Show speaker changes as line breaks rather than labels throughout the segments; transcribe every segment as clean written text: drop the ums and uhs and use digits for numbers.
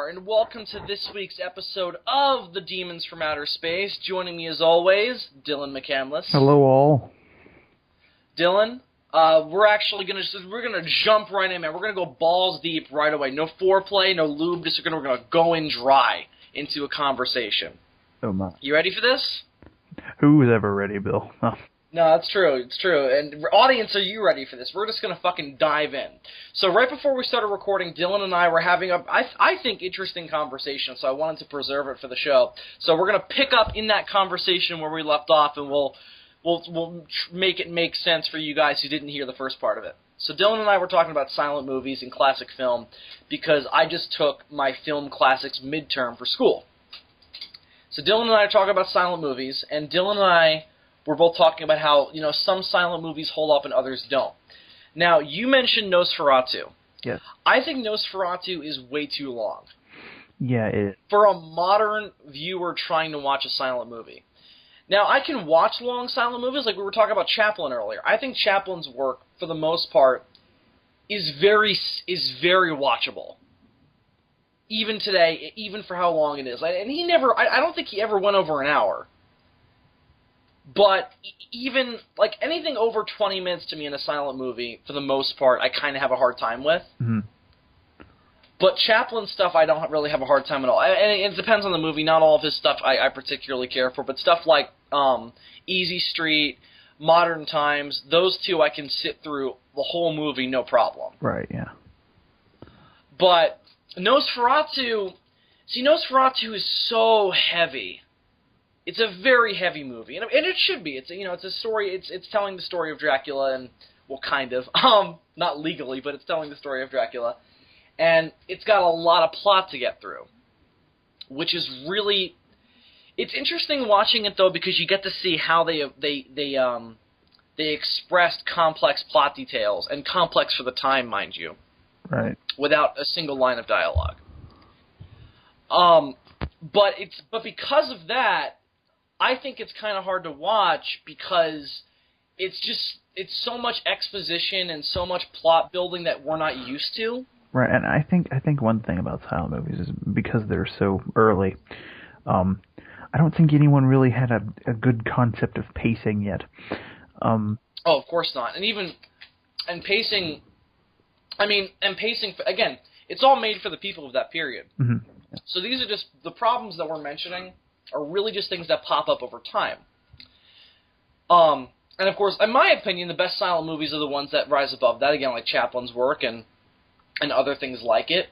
Zazubaar, and welcome to this week's episode of The Demons from Outer Space. Joining me as always, Dylan McCandless.
Hello all.
Dylan, we're gonna jump right in, man. We're gonna go balls deep right away. No foreplay, no lube. We're gonna go in dry into a conversation.
Oh my.
You ready for this?
Who's ever ready, Bill? Oh.
No, that's true. It's true. And audience, are you ready for this? We're just going to fucking dive in. So right before we started recording, Dylan and I were having I think, interesting conversation, so I wanted to preserve it for the show. So we're going to pick up in that conversation where we left off, and we'll make it make sense for you guys who didn't hear the first part of it. So Dylan and I were talking about silent movies and classic film because I just took my film classics midterm for school. So Dylan and I are talking about silent movies, and Dylan and I we're both talking about how, some silent movies hold up and others don't. Now, you mentioned Nosferatu.
Yes.
I think Nosferatu is way too long.
Yeah, it is.
For a modern viewer trying to watch a silent movie. Now, I can watch long silent movies, like we were talking about Chaplin earlier. I think Chaplin's work, for the most part, is very watchable. Even today, even for how long it is. And I don't think he ever went over an hour. But even, anything over 20 minutes to me in a silent movie, for the most part, I kind of have a hard time with.
Mm-hmm.
But Chaplin's stuff, I don't really have a hard time at all. And it depends on the movie. Not all of his stuff I particularly care for. But stuff like Easy Street, Modern Times, those two I can sit through the whole movie, no problem.
Right, yeah.
But Nosferatu is so heavy. It's a very heavy movie, and it should be. It's a story. It's telling the story of Dracula, and kind of, not legally, but it's telling the story of Dracula, and it's got a lot of plot to get through, which is really. It's interesting watching it though because you get to see how they expressed complex plot details, and complex for the time, mind you,
right,
without a single line of dialogue. But because of that. I think it's kind of hard to watch because it's so much exposition and so much plot building that we're not used to.
Right, and I think one thing about silent movies is because they're so early, I don't think anyone really had a good concept of pacing yet.
Oh, of course not. And pacing, again, it's all made for the people of that period.
Mm-hmm. Yeah.
So these are just the problems that we're mentioning. Are really just things that pop up over time. And of course, in my opinion, the best silent movies are the ones that rise above that, again, like Chaplin's work and other things like it.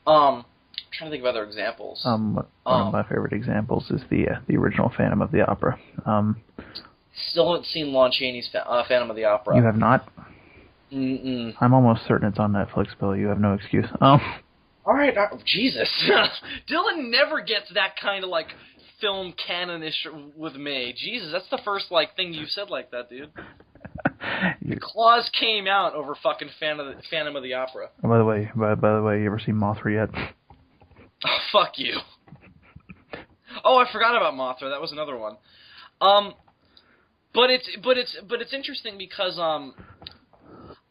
I'm trying to think of other examples.
One of my favorite examples is the original Phantom of the Opera.
Still haven't seen Lon Chaney's Phantom of the Opera.
You have not?
Mm-mm.
I'm almost certain it's on Netflix, Bill. You have no excuse.
All right, Jesus. Dylan never gets that kind of, film canonish with me. Jesus, that's the first thing you've said like that, dude. The claws came out over fucking Phantom of the Opera.
Oh, by the way, you ever seen Mothra yet?
Oh, fuck you. Oh, I forgot about Mothra. That was another one. But it's interesting because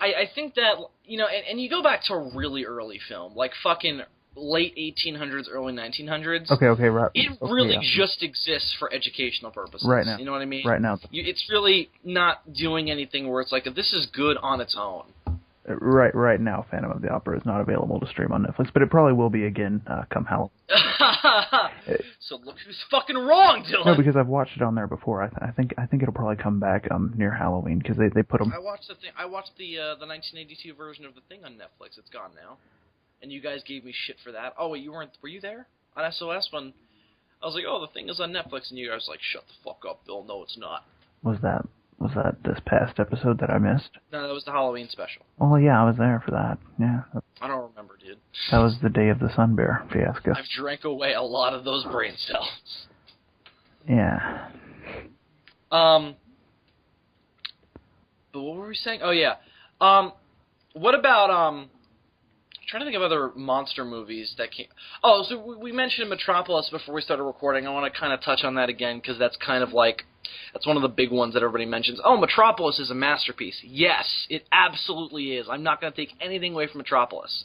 I think that and you go back to a really early film like fucking late 1800s, early 1900s.
Okay, right.
It really just exists for educational purposes.
Right now.
You know what I mean?
Right now.
It's really not doing anything where it's like, this is good on its own.
Right now, Phantom of the Opera is not available to stream on Netflix, but it probably will be again come Halloween.
So look who's fucking wrong, Dylan.
No, because I've watched it on there before. I think it'll probably come back near Halloween because they put them.
I watched the 1982 version of The Thing on Netflix. It's gone now. And you guys gave me shit for that. Oh, wait, were you there on SOS when I was like, oh, The Thing is on Netflix, and you guys were like, shut the fuck up, Bill. No, it's not.
Was that this past episode that I missed?
No, that was the Halloween special.
Oh, yeah, I was there for that. Yeah.
I don't remember, dude.
That was the day of the Sun Bear fiasco.
I've drank away a lot of those brain cells.
Yeah.
But what were we saying? Oh, yeah. What about, trying to think of other monster movies that came. Oh, so we mentioned Metropolis before we started recording. I want to kind of touch on that again because that's kind of that's one of the big ones that everybody mentions. Oh, Metropolis is a masterpiece. Yes, it absolutely is. I'm not going to take anything away from Metropolis.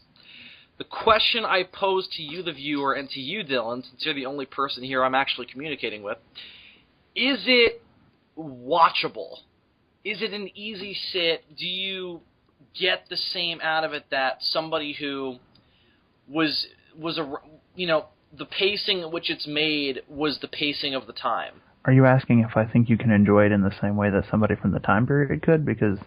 The question I pose to you, the viewer, and to you, Dylan, since you're the only person here I'm actually communicating with, is it watchable? Is it an easy sit? Do you get the same out of it that somebody who was the pacing at which it's made was the pacing of the time?
Are you asking if I think you can enjoy it in the same way that somebody from the time period could? Because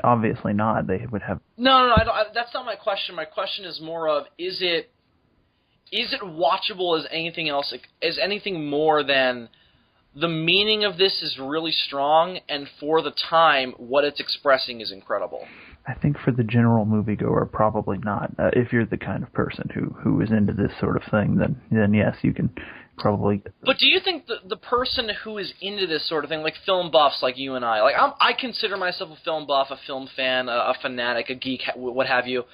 obviously not. They would have...
No, that's not my question. My question is more of, is it watchable as anything else, as anything more than the meaning of this is really strong, and for the time, what it's expressing is incredible?
I think for the general moviegoer, probably not. If you're the kind of person who is into this sort of thing, then yes, you can probably...
But do you think the person who is into this sort of thing, like film buffs like you and I, like I consider myself a film buff, a film fan, a fanatic, a geek, what have you,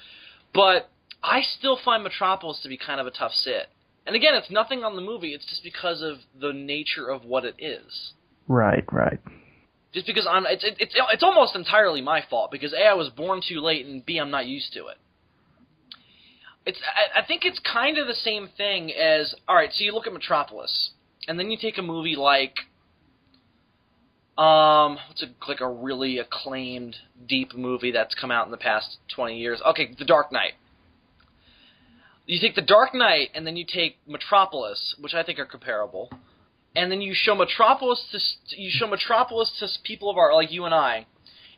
but I still find Metropolis to be kind of a tough sit. And again, it's nothing on the movie, it's just because of the nature of what it is.
Right.
Just because it's almost entirely my fault, because A, I was born too late, and B, I'm not used to it. I think it's kind of the same thing as, alright, so you look at Metropolis, and then you take a movie like, like a really acclaimed, deep movie that's come out in the past 20 years. Okay, The Dark Knight. You take The Dark Knight, and then you take Metropolis, which I think are comparable, and then you show Metropolis to people of our, like you and I,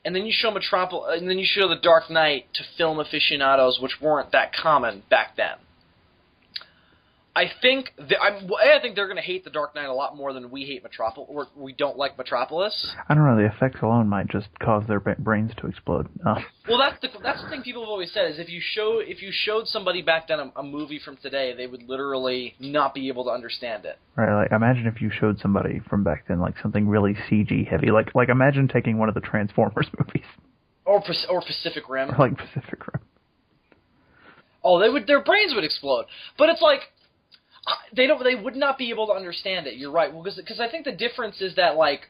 and then you show The Dark Knight to film aficionados, which weren't that common back then. I think they're going to hate The Dark Knight a lot more than we hate Metropolis, or we don't like Metropolis.
I don't know. The effects alone might just cause their brains to explode.
Well, that's the thing people have always said, is if you showed somebody back then a movie from today, they would literally not be able to understand it.
Right. Like, imagine if you showed somebody from back then like something really CG heavy. Like imagine taking one of the Transformers movies.
Or Pacific Rim.
Or like Pacific Rim.
Oh, their brains would explode. But it's like, they would not be able to understand it. You're right. Well, because I think the difference is that, like,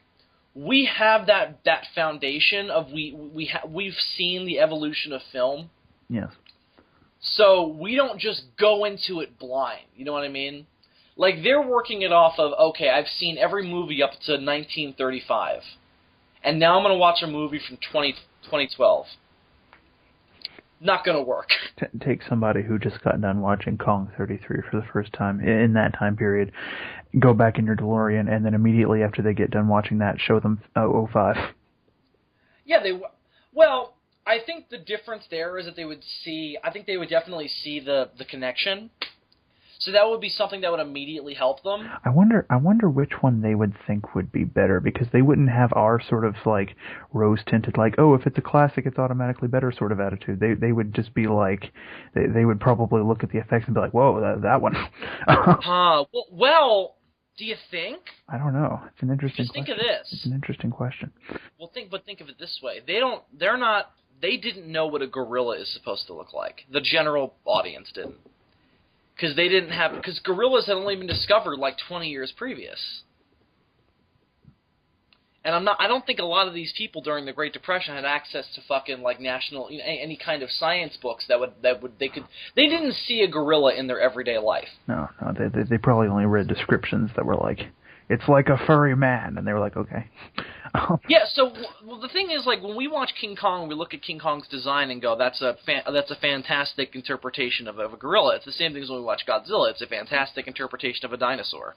we have that foundation of we've seen the evolution of film.
Yes.
So we don't just go into it blind. You know what I mean? Like, they're working it off of, okay, I've seen every movie up to 1935, and now I'm going to watch a movie from 2012. Not going to work.
Take somebody who just got done watching Kong 33 for the first time in that time period, go back in your DeLorean, and then immediately after they get done watching that, show them 05.
Yeah, well, I think the difference there is that they would definitely see the connection. So that would be something that would immediately help them.
I wonder which one they would think would be better, because they wouldn't have our sort of like rose-tinted, like, oh, if it's a classic, it's automatically better sort of attitude. They would just be like, they would probably look at the effects and be like, whoa, that one.
Well, do you think?
I don't know. It's an interesting question.
Just think of this.
It's an interesting question.
Well, think of it this way. They didn't know what a gorilla is supposed to look like. The general audience didn't. Because gorillas had only been discovered like 20 years previous. And I don't think a lot of these people during the Great Depression had access to fucking like national, any kind of science books they didn't see a gorilla in their everyday life.
No, they probably only read descriptions that were like, it's like a furry man, and they were like, okay.
Yeah, so the thing is, like, when we watch King Kong, we look at King Kong's design and go, that's a fantastic interpretation of a gorilla. It's the same thing as when we watch Godzilla. It's a fantastic interpretation of a dinosaur.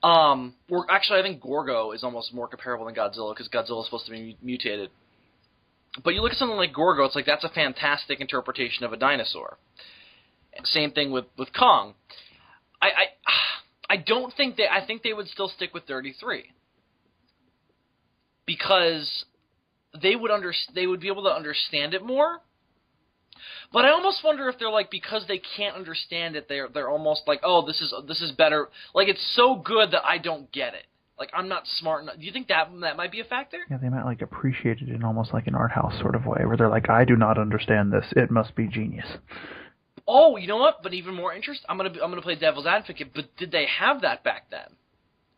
Actually, I think Gorgo is almost more comparable than Godzilla, because Godzilla is supposed to be mutated. But you look at something like Gorgo, it's like, that's a fantastic interpretation of a dinosaur. Same thing with Kong. I think they would still stick with 33. Because they would be able to understand it more. But I almost wonder if they're like, because they can't understand it, they're almost like, oh, this is better. Like, it's so good that I don't get it. Like, I'm not smart enough. Do you think that might be a factor?
Yeah, they might like appreciate it in almost like an art house sort of way, where they're like, I do not understand this. It must be genius.
Oh, you know what? But even more interesting, I'm gonna play devil's advocate. But did they have that back then?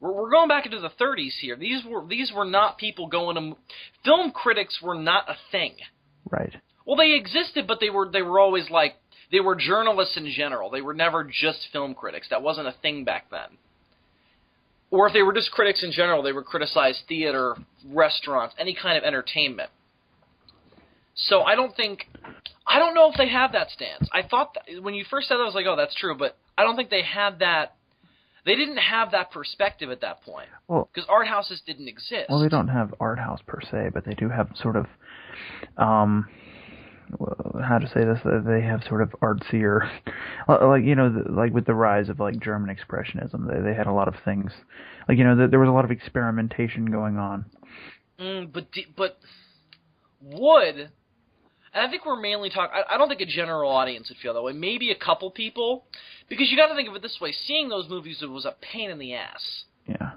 We're going back into the 30s here. These were not people going to... Film critics were not a thing.
Right.
Well, they existed, but they were always like They were journalists in general. They were never just film critics. That wasn't a thing back then. Or if they were just critics in general, they would criticize theater, restaurants, any kind of entertainment. So I don't know if they have that stance. I thought that, when you first said that, I was like, oh, that's true, but I don't think they had that. They didn't have that perspective at that point.
Well,
because art houses didn't exist.
Well, they don't have art house per se, but they do have sort of, how to say this? They have sort of artsier, like, you know, like with the rise of like German expressionism, they had a lot of things, like, you know, there was a lot of experimentation going on.
But would, and I think we're mainly talking, I don't think a general audience would feel that way. Maybe a couple people, because you got to think of it this way: seeing those movies was a pain in the ass.
Yeah.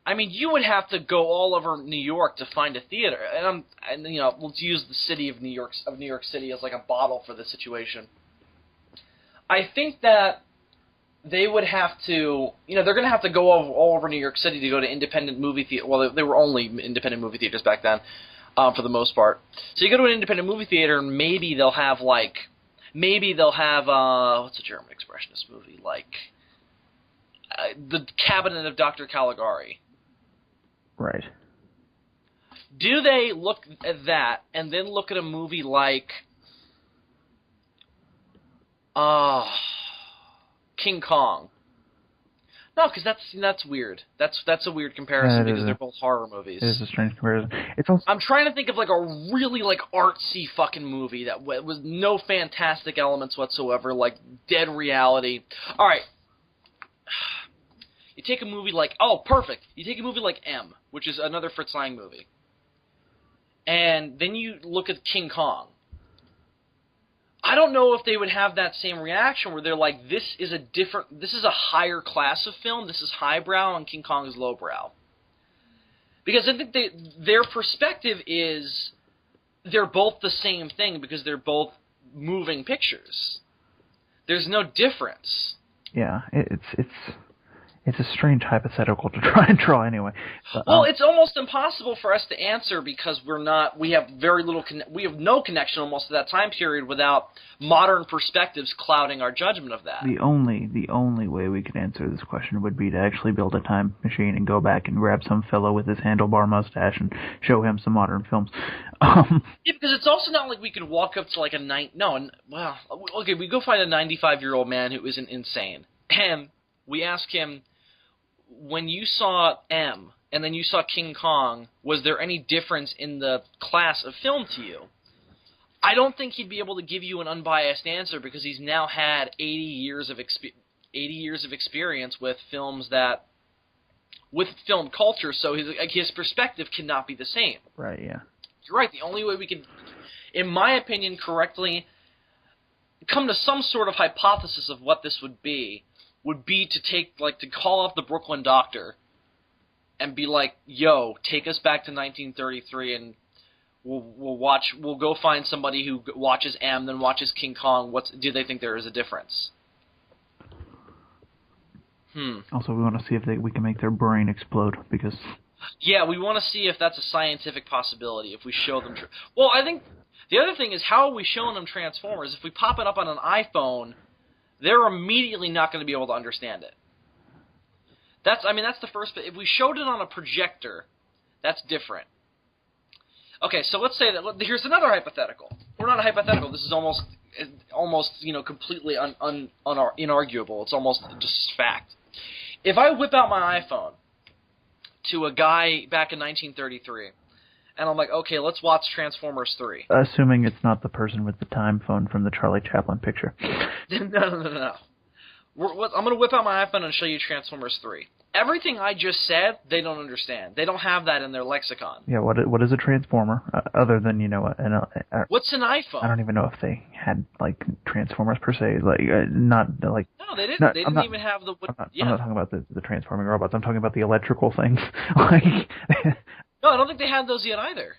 I mean, you would have to go all over New York to find a theater, and you know, let's use the city of New York City as like a bottle for this situation. I think that they would have to, you know, they're going to have to go all over New York City to go to independent movie theater. Well, they were only independent movie theaters back then, for the most part. So you go to an independent movie theater, and maybe they'll have what's a German expressionist movie, like The Cabinet of Dr. Caligari.
Right.
Do they look at that and then look at a movie like King Kong? No, because that's weird. That's a weird comparison because they're both horror movies.
It is a strange comparison. It's also,
I'm trying to think of like a really like artsy fucking movie that was no fantastic elements whatsoever, like dead reality. All right. You take a movie like, perfect. You take a movie like M, which is another Fritz Lang movie. And then you look at King Kong. I don't know if they would have that same reaction where they're like, this is a higher class of film, this is highbrow, and King Kong is lowbrow. Because I think their perspective is they're both the same thing because they're both moving pictures. There's no difference.
Yeah, it's a strange hypothetical to try and draw anyway. But,
well, it's almost impossible for us to answer because we have very little, we have no connection almost to that time period without modern perspectives clouding our judgment of that.
The only way we could answer this question would be to actually build a time machine and go back and grab some fellow with his handlebar mustache and show him some modern films.
Yeah, because it's also not like we could walk up to like we go find a 95-year-old man who isn't insane, and we ask him, when you saw M and then you saw King Kong, was there any difference in the class of film to you? I don't think he'd be able to give you an unbiased answer because he's now had 80 years of experience with films with film culture, so his perspective cannot be the same.
Right, yeah.
You're right. The only way we can, in my opinion, correctly come to some sort of hypothesis of what this would be to call up the Brooklyn Doctor and be like, yo, take us back to 1933 and we'll go find somebody who watches M, then watches King Kong. Do they think there is a difference?
Also, we want to see if we can make their brain explode, because...
Yeah, we want to see if that's a scientific possibility, if we show them... Well, I think the other thing is, how are we showing them Transformers? If we pop it up on an iPhone, they're immediately not going to be able to understand it. That's the first bit. If we showed it on a projector, that's different. Okay, so let's say that... Here's another hypothetical. We're not a hypothetical. This is almost completely inarguable. It's almost just fact. If I whip out my iPhone to a guy back in 1933, and I'm like, okay, let's watch Transformers 3.
Assuming it's not the person with the time phone from the Charlie Chaplin picture.
No. I'm going to whip out my iPhone and show you Transformers 3. Everything I just said, they don't understand. They don't have that in their lexicon.
Yeah, what is a Transformer, other than,
what's an iPhone?
I don't even know if they had, Transformers per se, not, like...
No, they didn't. They didn't even have the...
I'm not talking about the transforming robots. I'm talking about the electrical things.
No, I don't think they had those yet either.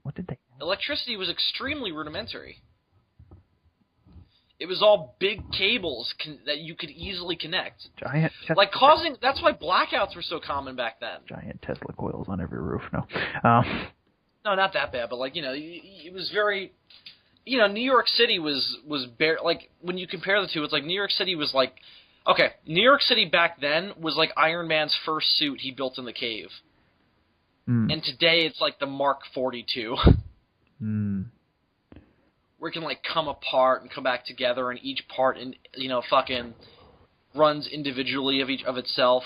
What did they...
Electricity was extremely rudimentary. It was all big cables that you could easily connect.
Giant
That's why blackouts were so common back then.
Giant Tesla coils on every roof, no.
No, not that bad, but it was very... New York City was like, when you compare the two, it's like New York City was like, okay, New York City back then was like Iron Man's first suit he built in the cave. And today it's like the Mark 42. Where it can like come apart and come back together, and each part fucking runs individually of itself.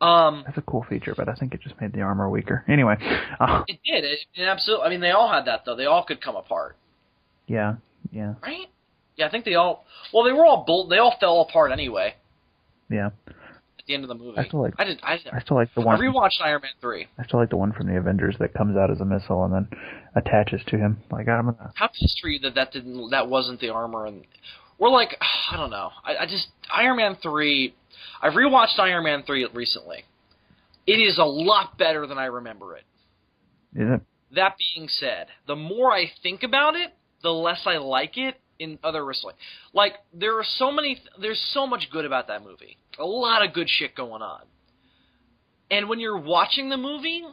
That's a cool feature, but I think it just made the armor weaker. Anyway.
It did. It absolutely. I mean, they all had that, though. They all could come apart.
Yeah.
Right? Yeah, I think they all... Well, they were all... They all fell apart anyway.
Yeah.
At the end of the movie.
I still like the
I
one...
rewatched Iron Man 3.
I still like the one from the Avengers that comes out as a missile and then attaches to him. Like, I'm gonna...
How pissed were you that wasn't the armor? And we're like... I don't know. I just... Iron Man 3... I've rewatched Iron Man 3 recently. It is a lot better than I remember it.
Is it?
That being said, the more I think about it, the less I like it in other respects. Like, there's so much good about that movie. A lot of good shit going on. And when you're watching the movie,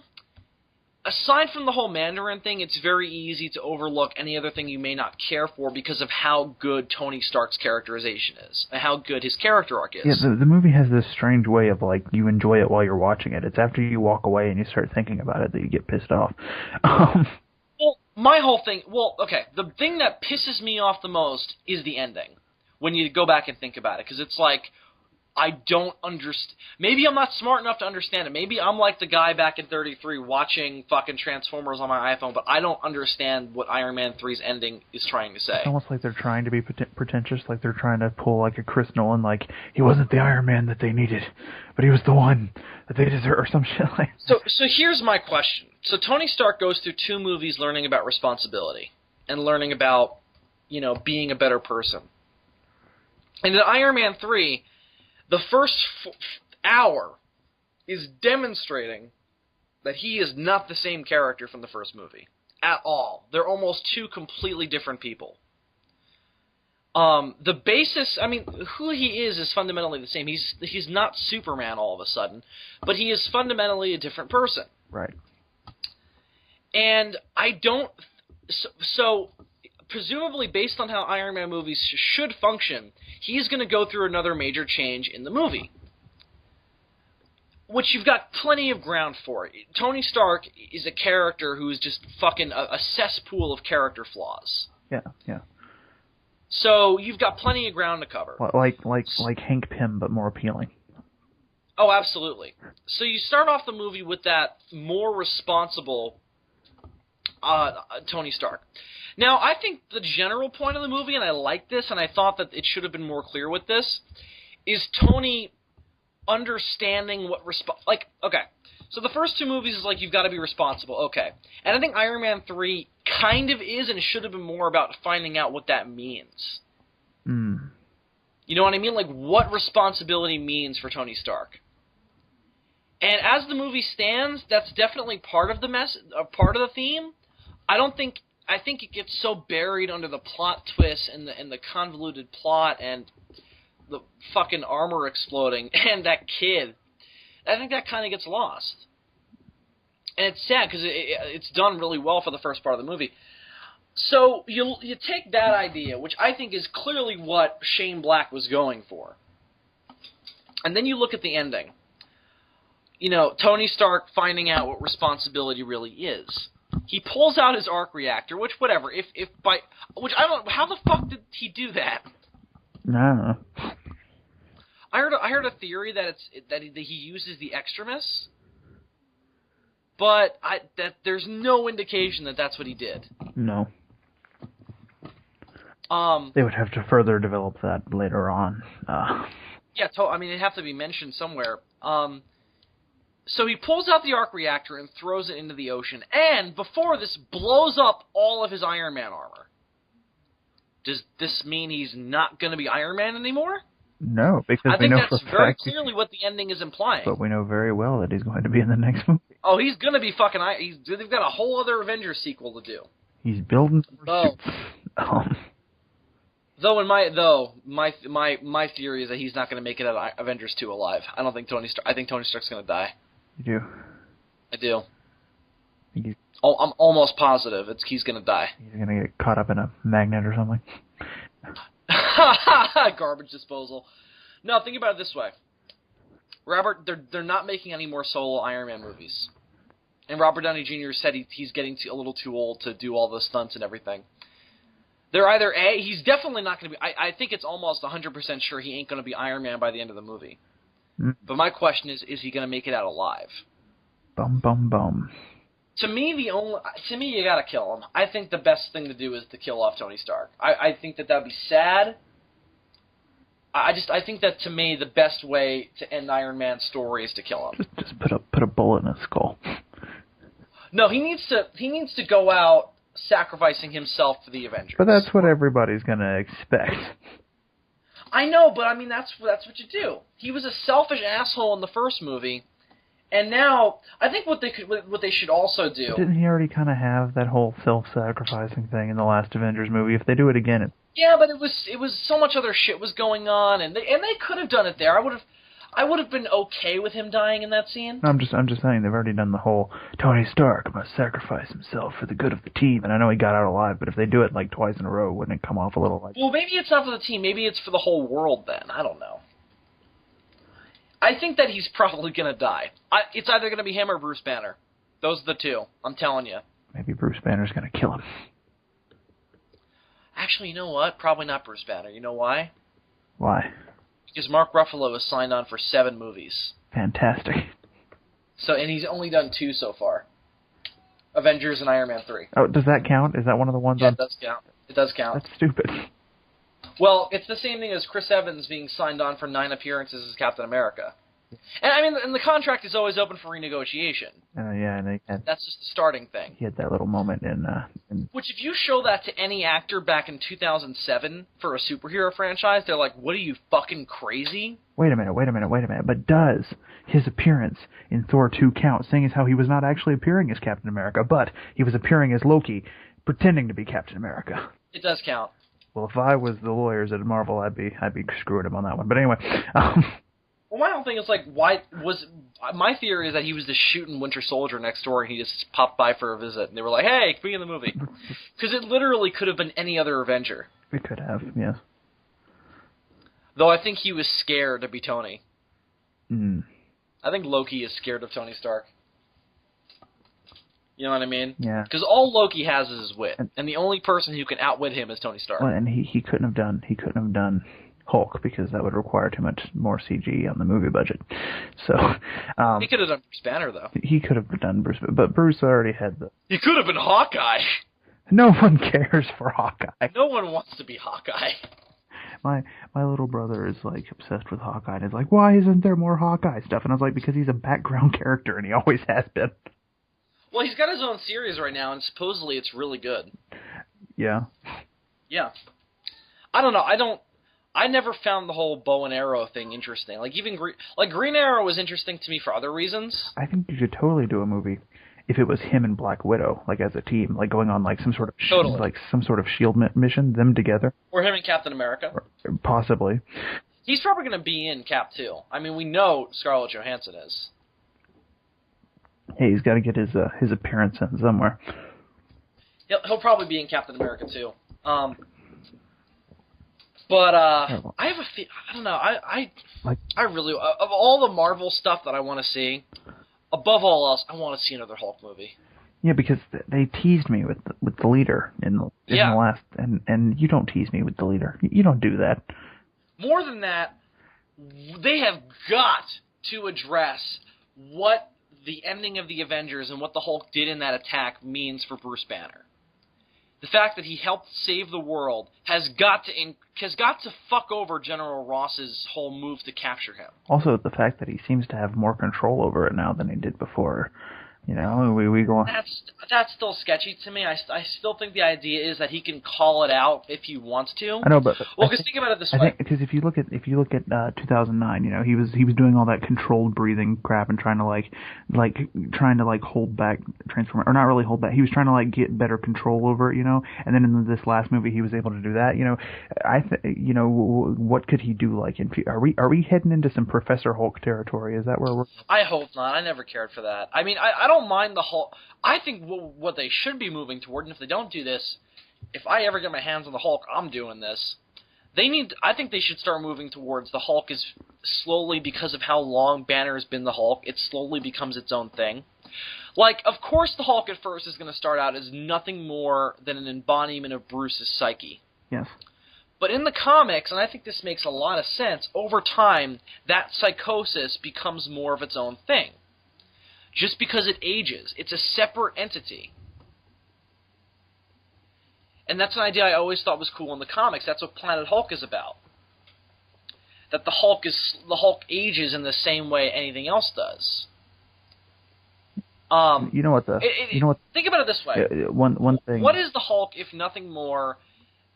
aside from the whole Mandarin thing, it's very easy to overlook any other thing you may not care for because of how good Tony Stark's characterization is and how good his character arc is.
Yeah, the movie has this strange way of, like, you enjoy it while you're watching it. It's after you walk away and you start thinking about it that you get pissed off.
Well, my whole thing... Well, okay, the thing that pisses me off the most is the ending, when you go back and think about it, because it's like... I don't understand. Maybe I'm not smart enough to understand it. Maybe I'm like the guy back in 33 watching fucking Transformers on my iPhone, but I don't understand what Iron Man 3's ending is trying to say.
It's almost like they're trying to be pretentious, like they're trying to pull like a Chris Nolan, like he wasn't the Iron Man that they needed, but he was the one that they deserve, or some shit like that.
So here's my question. So Tony Stark goes through 2 movies learning about responsibility and learning about, being a better person. And in Iron Man 3... the first hour is demonstrating that he is not the same character from the first movie. At all. They're almost 2 completely different people. The basis, who he is fundamentally the same. He's not Superman all of a sudden, but he is fundamentally a different person.
Right.
And I don't... So presumably, based on how Iron Man movies should function, he's going to go through another major change in the movie, which you've got plenty of ground for. Tony Stark is a character who's just fucking a cesspool of character flaws.
Yeah.
So you've got plenty of ground to cover.
Like Hank Pym, but more appealing.
Oh, absolutely. So you start off the movie with that more responsible Tony Stark. Now, I think the general point of the movie, and I like this, and I thought that it should have been more clear with this, is Tony understanding what okay, so the first 2 movies is like, you've got to be responsible, okay. And I think Iron Man 3 kind of is, and should have been more about finding out what that means. You know what I mean? Like, what responsibility means for Tony Stark. And as the movie stands, that's definitely part of the part of the theme. I think it gets so buried under the plot twist and the convoluted plot and the fucking armor exploding and that kid. I think that kind of gets lost. And it's sad because it's done really well for the first part of the movie. So you take that idea, which I think is clearly what Shane Black was going for, and then you look at the ending. Tony Stark finding out what responsibility really is. He pulls out his arc reactor, which whatever. How the fuck did he do that?
No.
I heard a theory that he uses the extremis, but there's no indication that that's what he did.
No. They would have to further develop that later on.
Yeah, it'd have to be mentioned somewhere. So he pulls out the arc reactor and throws it into the ocean, and before this, blows up all of his Iron Man armor. Does this mean he's not going to be Iron Man anymore?
No, because
I think
we know
that's
for a
very
fact
clearly what the ending is implying.
But we know very well that he's going to be in the next movie.
Oh, he's going to be fucking... They've got a whole other Avengers sequel to do.
He's building suits.
Though my theory is that he's not going to make it out of Avengers 2 alive. I don't think I think Tony Stark's going to die.
You do?
I do. Oh, I'm almost positive he's going to die.
He's going to get caught up in a magnet or something.
Garbage disposal. No, think about it this way. Robert, they're not making any more solo Iron Man movies. And Robert Downey Jr. said he's getting a little too old to do all the stunts and everything. They're either he's definitely not going to be. I think it's almost 100% sure he ain't going to be Iron Man by the end of the movie.
Mm.
But my question is he going to make it out alive?
Bum bum bum.
To me, you gotta kill him. I think the best thing to do is to kill off Tony Stark. I think that'd be sad. I think that, to me, the best way to end Iron Man's story is to kill him.
Just put a bullet in his skull.
No, he needs to go out sacrificing himself for the Avengers.
But that's what everybody's gonna expect.
I know, but I mean that's what you do. He was a selfish asshole in the first movie, and now I think what they should also do.
Didn't he already kind of have that whole self-sacrificing thing in the last Avengers movie? If they do it again,
yeah, but it was so much other shit was going on, and they could have done it there. I would have been okay with him dying in that scene.
I'm just saying they've already done the whole Tony Stark must sacrifice himself for the good of the team, and I know he got out alive, but if they do it like twice in a row, wouldn't it come off a little like?
Well, maybe it's not for the team. Maybe it's for the whole world. Then I don't know. I think that he's probably gonna die. It's either gonna be him or Bruce Banner. Those are the two. I'm telling you.
Maybe Bruce Banner's gonna kill him.
Actually, you know what? Probably not Bruce Banner. You know why?
Why?
Because Mark Ruffalo is signed on for 7 movies.
Fantastic.
And he's only done 2 so far. Avengers and Iron Man 3.
Oh, does that count? Is that one of the ones?
Yeah, it does count. It does count.
That's stupid.
Well, it's the same thing as Chris Evans being signed on for 9 appearances as Captain America. And I mean, and the contract is always open for renegotiation.
Yeah, and
that's just the starting thing.
He had that little moment in
which, if you show that to any actor back in 2007 for a superhero franchise, they're like, "What are you, fucking crazy?"
Wait a minute. But does his appearance in Thor 2 count, seeing as how he was not actually appearing as Captain America, but he was appearing as Loki, pretending to be Captain America?
It does count.
Well, if I was the lawyers at Marvel, I'd be screwing him on that one. But anyway.
Well, my whole thing is my theory is that he was just shooting Winter Soldier next door and he just popped by for a visit and they were like, "Hey, be in the movie," because it literally could have been any other Avenger.
It could have, yes.
Though I think he was scared to be Tony.
Mm.
I think Loki is scared of Tony Stark. You know what I mean?
Yeah.
Because all Loki has is his wit, and the only person who can outwit him is Tony Stark.
Well, and he couldn't have done Hulk because that would require too much more CG on the movie budget. So
he could have done Bruce Banner though.
He could have done Bruce, but Bruce already had the.
He could have been Hawkeye.
No one cares for Hawkeye.
No one wants to be Hawkeye.
My little brother is like obsessed with Hawkeye and is like, "Why isn't there more Hawkeye stuff?" And I was like, "Because he's a background character and he always has been."
Well, he's got his own series right now, and supposedly it's really good.
Yeah.
Yeah. I don't know. I never found the whole bow and arrow thing interesting. Like even Green Arrow was interesting to me for other reasons.
I think you should totally do a movie if it was him and Black Widow, like as a team, like going on like some sort of Shield mission, them together.
Or him and Captain America.
Or possibly. He's
probably going to be in Cap 2. I mean, we know Scarlett Johansson is.
Hey, he's got to get his appearance in somewhere.
He'll probably be in Captain America too. But I have I don't know. I really, of all the Marvel stuff that I want to see, above all else, I want to see another Hulk movie.
Yeah, because they teased me with the leader in the last, and you don't tease me with the leader. You don't do that.
More than that, they have got to address what the ending of the Avengers and what the Hulk did in that attack means for Bruce Banner. The fact that he helped save the world has got to fuck over General Ross's whole move to capture him.
Also, the fact that he seems to have more control over it now than he did before. You know, we go on.
That's still sketchy to me. I still think the idea is that he can call it out if he wants to.
I know, but
because think about it this way.
Because if you look at 2009, you know, he was doing all that controlled breathing crap and trying to hold back transform, or not really hold back. He was trying to get better control over it, you know. And then in this last movie, he was able to do that. You know, what could he do? Are we heading into some Professor Hulk territory? Is that where we're?
I hope not. I never cared for that. I mean, I don't don't mind the Hulk. I think what they should be moving toward, and if they don't do this, if I ever get my hands on the Hulk, I'm doing this. I think they should start moving towards the Hulk is slowly, because of how long Banner has been the Hulk, it slowly becomes its own thing. Like, of course the Hulk at first is going to start out as nothing more than an embodiment of Bruce's psyche.
Yes.
But in the comics, and I think this makes a lot of sense, over time, that psychosis becomes more of its own thing. Just because it ages. It's a separate entity. And that's an idea I always thought was cool in the comics. That's what Planet Hulk is about. That the Hulk ages in the same way anything else does.
You know what
think about it this way.
One thing.
What is the Hulk if nothing more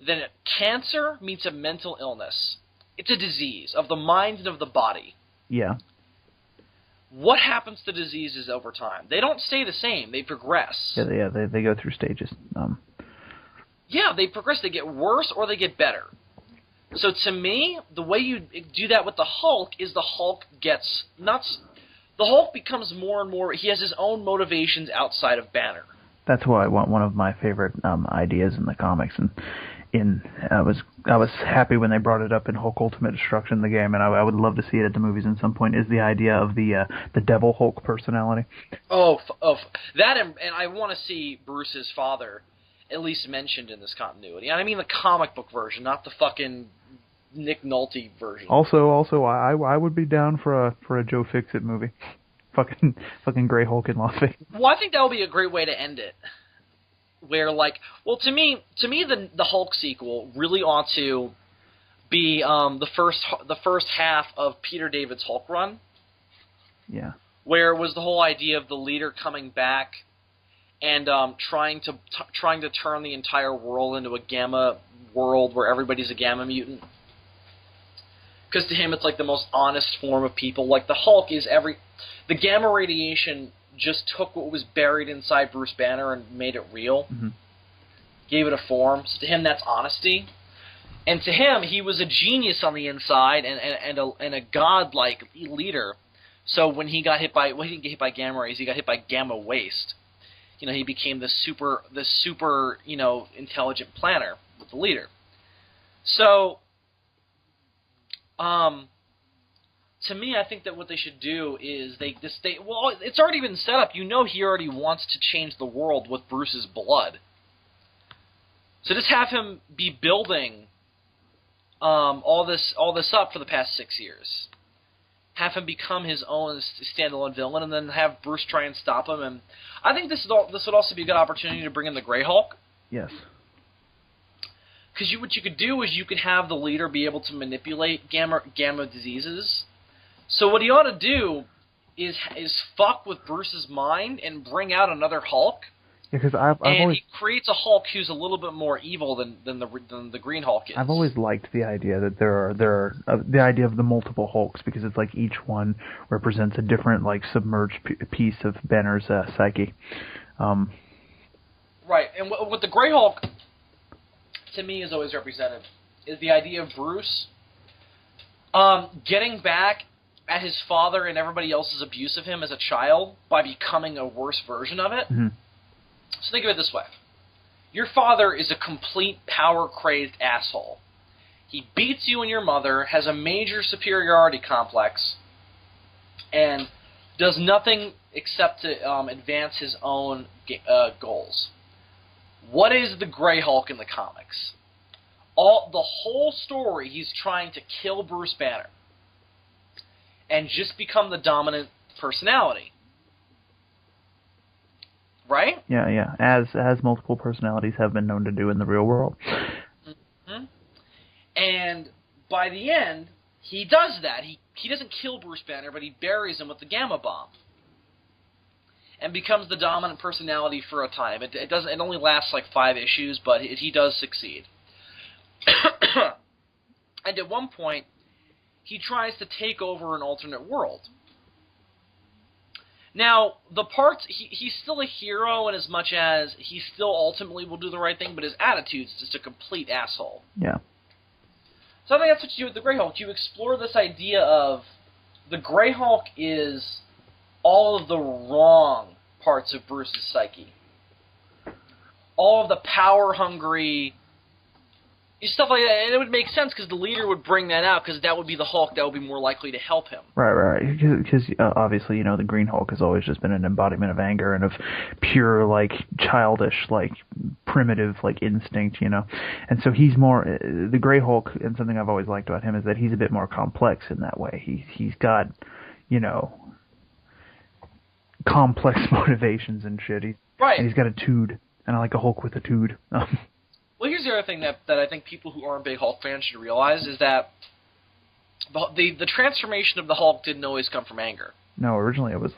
than cancer meets a mental illness? It's a disease of the mind and of the body.
Yeah.
What happens to diseases over time? They don't stay the same. They progress.
Yeah, they go through stages.
Yeah, they progress. They get worse or they get better. So to me, the way you do that with the Hulk is the Hulk gets nuts. The Hulk becomes more and more. He has his own motivations outside of Banner.
That's why I want one of my favorite ideas in the comics, and I was happy when they brought it up in Hulk Ultimate Destruction, the game, and I would love to see it at the movies at some point. Is the idea of the Devil Hulk personality?
That, and I want to see Bruce's father at least mentioned in this continuity. And I mean the comic book version, not the fucking Nick Nolte version.
Also, I would be down for a Joe Fixit movie. Fucking Grey Hulk in Las Vegas.
Well, I think that would be a great way to end it. Where, to me, the Hulk sequel really ought to be the first half of Peter David's Hulk run.
Yeah.
Where it was the whole idea of the leader coming back and trying to turn the entire world into a gamma world where everybody's a gamma mutant. Because to him, it's like the most honest form of people. Like the Hulk is the gamma radiation just took what was buried inside Bruce Banner and made it real.
Mm-hmm.
Gave it a form. So to him, that's honesty. And to him, he was a genius on the inside and a godlike leader. So when he got hit by, he didn't get hit by gamma rays, he got hit by gamma waste. He became the super, intelligent planner, the leader. So, to me, I think that what they should do is it's already been set up. He already wants to change the world with Bruce's blood. So just have him be building all this up for the past 6 years. Have him become his own standalone villain, and then have Bruce try and stop him. And I think this would also be a good opportunity to bring in the Grey Hulk.
Yes.
Because what you could do is you could have the leader be able to manipulate gamma diseases. So what he ought to do is fuck with Bruce's mind and bring out another Hulk.
Because
he creates a Hulk who's a little bit more evil than the Green Hulk is.
I've always liked the idea that there are the idea of the multiple Hulks, because it's like each one represents a different submerged piece of Banner's psyche.
Right, and what the Grey Hulk to me is always represented is the idea of Bruce getting back at his father and everybody else's abuse of him as a child by becoming a worse version of it.
Mm-hmm.
So think of it this way. Your father is a complete power-crazed asshole. He beats you and your mother, has a major superiority complex, and does nothing except to advance his own goals. What is the Grey Hulk in the comics? The whole story, he's trying to kill Bruce Banner and just become the dominant personality. Right?
Yeah. As multiple personalities have been known to do in the real world.
Mm-hmm. And by the end, he does that. He doesn't kill Bruce Banner, but he buries him with the gamma bomb. And becomes the dominant personality for a time. It only lasts 5 issues, but he does succeed. And at one point, he tries to take over an alternate world. Now, the parts, he's still a hero in as much as he still ultimately will do the right thing, but his attitude's just a complete asshole.
Yeah.
So I think that's what you do with the Grey Hulk. You explore this idea of the Grey Hulk is all of the wrong parts of Bruce's psyche. All of the power-hungry stuff like that, and it would make sense because the leader would bring that out, because that would be the Hulk that would be more likely to help him.
Right. Because obviously, you know, the Green Hulk has always just been an embodiment of anger and of pure, like, childish, like, primitive, like, instinct, you know. And so he's more, the Gray Hulk, and something I've always liked about him is that he's a bit more complex in that way. He's got, you know, complex motivations and shit.
Right.
And he's got a tood, and I like a Hulk with a tood.
Well, here's the other thing that I think people who aren't big Hulk fans should realize is that the transformation of the Hulk didn't always come from anger.
No, originally it was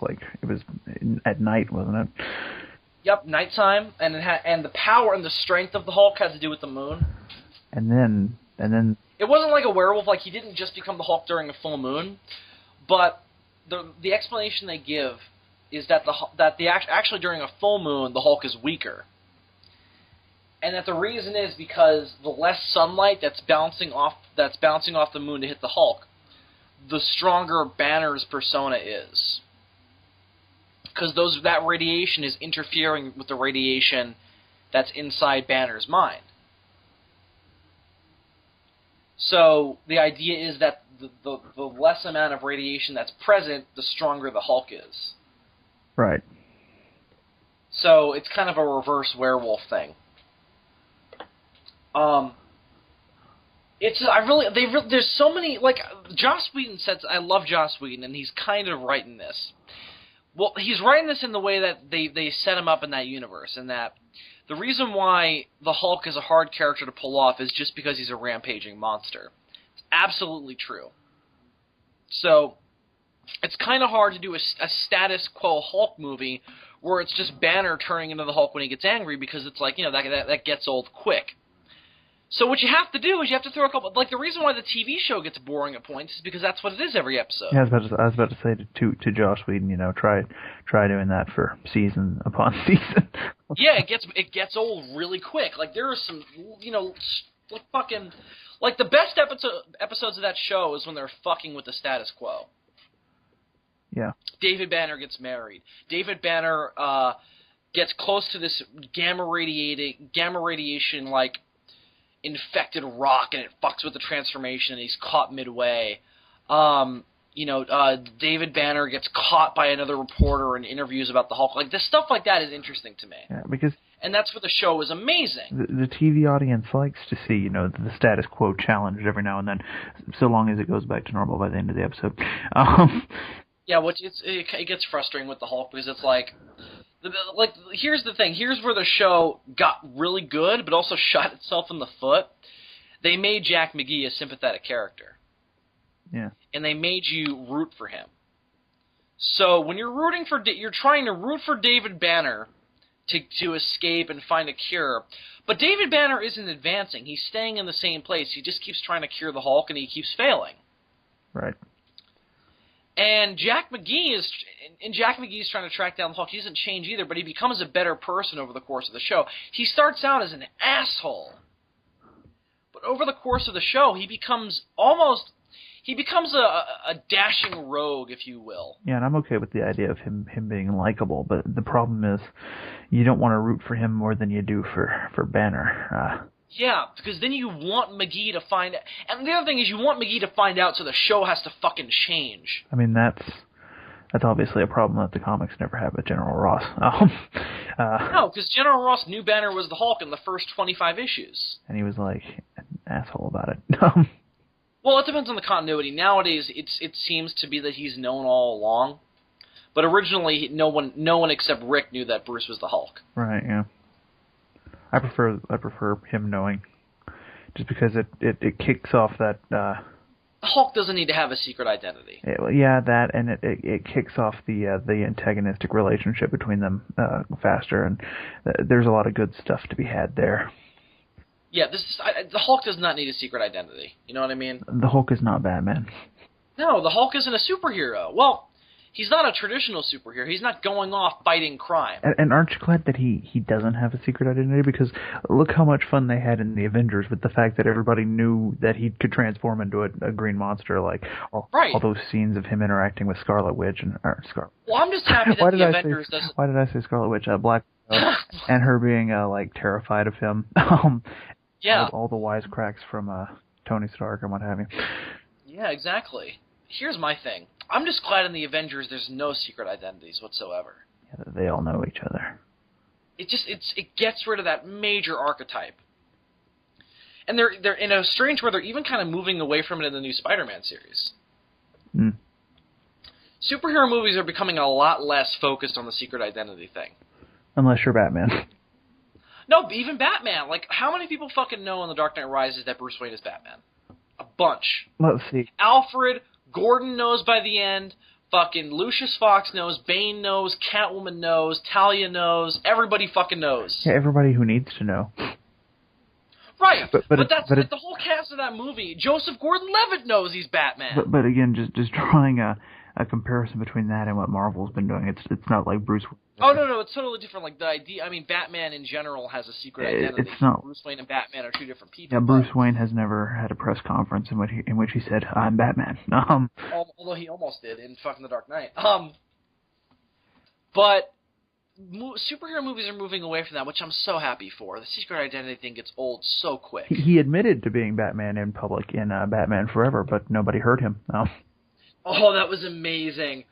at night, wasn't it?
Yep, nighttime, and and the power and the strength of the Hulk had to do with the moon.
And then
it wasn't like a werewolf. Like, he didn't just become the Hulk during a full moon, but the explanation they give is that actually during a full moon the Hulk is weaker. And that the reason is because the less sunlight that's bouncing off the moon to hit the Hulk, the stronger Banner's persona is. Because that radiation is interfering with the radiation that's inside Banner's mind. So the idea is that the less amount of radiation that's present, the stronger the Hulk is.
Right.
So it's kind of a reverse werewolf thing. There's so many, like, Joss Whedon said, I love Joss Whedon, and he's kind of right in this. Well, he's right in this in the way that they set him up in that universe, and that the reason why the Hulk is a hard character to pull off is just because he's a rampaging monster. It's absolutely true. So, it's kind of hard to do a status quo Hulk movie where it's just Banner turning into the Hulk when he gets angry, because it's like, you know, that gets old quick. So what you have to do is you have to throw a couple... Like, the reason why the TV show gets boring at points is because that's what it is every episode.
Yeah, I was about to say to Joss Whedon, you know, try doing that for season upon season.
Yeah, it gets old really quick. Like, there are some, you know, like fucking... Like, the best episodes of that show is when they're fucking with the status quo.
Yeah.
David Banner gets married. David Banner gets close to this gamma radiation, like, infected rock, and it fucks with the transformation, and he's caught midway. David Banner gets caught by another reporter in interviews about the Hulk. Like, this stuff like that is interesting to me.
Yeah, because...
And that's what the show is amazing.
The TV audience likes to see, you know, the status quo challenged every now and then, so long as it goes back to normal by the end of the episode.
Yeah, it gets frustrating with the Hulk, because it's like... here's the thing. Here's where the show got really good, but also shot itself in the foot. They made Jack McGee a sympathetic character.
Yeah.
And they made you root for him. So when you're trying to root for David Banner to escape and find a cure, but David Banner isn't advancing. He's staying in the same place. He just keeps trying to cure the Hulk, and he keeps failing.
Right.
And Jack McGee is trying to track down the Hulk. He doesn't change either, but he becomes a better person over the course of the show. He starts out as an asshole, but over the course of the show, he becomes a dashing rogue, if you will.
Yeah, and I'm okay with the idea of him being likable, but the problem is you don't want to root for him more than you do for Banner.
Yeah, because then you want McGee to find out. And the other thing is you want McGee to find out, so the show has to fucking change.
I mean, that's obviously a problem that the comics never had with General Ross.
No, because General Ross knew Banner was the Hulk in the first 25 issues.
And he was like an asshole about it.
Well, it depends on the continuity. Nowadays, it seems to be that he's known all along. But originally, no one except Rick knew that Bruce was the Hulk.
Right, yeah. I prefer him knowing, just because it kicks off that.
The Hulk doesn't need to have a secret identity.
That, and it kicks off the antagonistic relationship between them faster, and there's a lot of good stuff to be had there.
Yeah, the Hulk does not need a secret identity. You know what I mean?
The Hulk is not Batman.
No, the Hulk isn't a superhero. Well, He's not a traditional superhero. He's not going off fighting crime.
And aren't you glad that he doesn't have a secret identity? Because look how much fun they had in the Avengers with the fact that everybody knew that he could transform into a green monster. Like all those scenes of him interacting with Scarlet Witch and Scarlet.
Well, I'm just happy that the Avengers doesn't.
Why did I say Scarlet Witch? Black and her being like terrified of him.
Yeah.
All the wisecracks from Tony Stark and what have you.
Yeah, exactly. Here's my thing. I'm just glad in the Avengers there's no secret identities whatsoever.
Yeah, they all know each other.
It gets rid of that major archetype. And they're in a strange way, they're even kind of moving away from it in the new Spider-Man series.
Mm.
Superhero movies are becoming a lot less focused on the secret identity thing.
Unless you're Batman.
No, even Batman. Like, how many people fucking know in The Dark Knight Rises that Bruce Wayne is Batman? A bunch.
Let's see.
Alfred, Gordon knows by the end, fucking Lucius Fox knows, Bane knows, Catwoman knows, Talia knows, everybody fucking knows.
Yeah, everybody who needs to know.
Right, but that's the whole cast of that movie. Joseph Gordon-Levitt knows he's Batman.
But again, just drawing a comparison between that and what Marvel's been doing, it's not like Bruce.
Oh no, it's totally different. Like the idea, I mean, Batman in general has a secret identity.
It's not.
Bruce Wayne and Batman are two different people.
Yeah, Bruce Wayne has never had a press conference in which he said, "I'm Batman."
Although he almost did in fucking The Dark Knight. But superhero movies are moving away from that, which I'm so happy for. The secret identity thing gets old so quick.
He admitted to being Batman in public in Batman Forever, but nobody heard him.
Oh, that was amazing.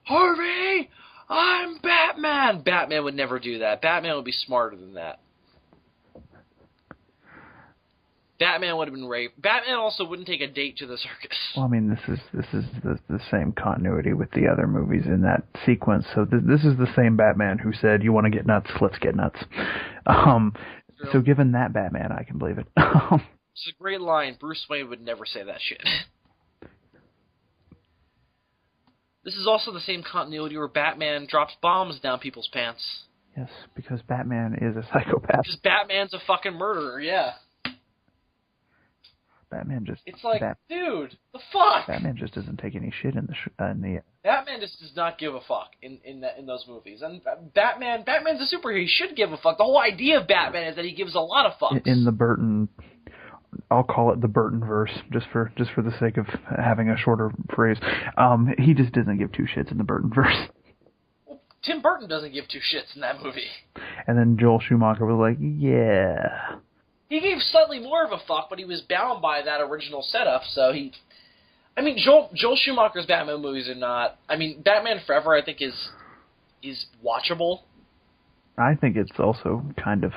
Harvey, I'm Batman. Batman would never do that. Batman would be smarter than that. Batman would have been raped. Batman also wouldn't take a date to the circus.
Well, I mean, this is the same continuity with the other movies in that sequence. So this is the same Batman who said, "You want to get nuts? Let's get nuts." So given that Batman, I can believe it.
It's a great line. Bruce Wayne would never say that shit. This is also the same continuity where Batman drops bombs down people's pants.
Yes, because Batman is a psychopath.
Because Batman's a fucking murderer, yeah.
Batman just...
It's like, dude, the fuck?
Batman just doesn't take any shit in the
Batman just does not give a fuck in those movies. And Batman's a superhero. He should give a fuck. The whole idea of Batman is that he gives a lot of fucks.
In the Burton... I'll call it the Burton verse, just for the sake of having a shorter phrase. He just doesn't give two shits in the Burton verse.
Well, Tim Burton doesn't give two shits in that movie. And
then Joel Schumacher was like, yeah.
He gave slightly more of a fuck, but he was bound by that original setup, so he... I mean, Joel Schumacher's Batman movies are not... I mean, Batman Forever, I think, is watchable.
I think it's also kind of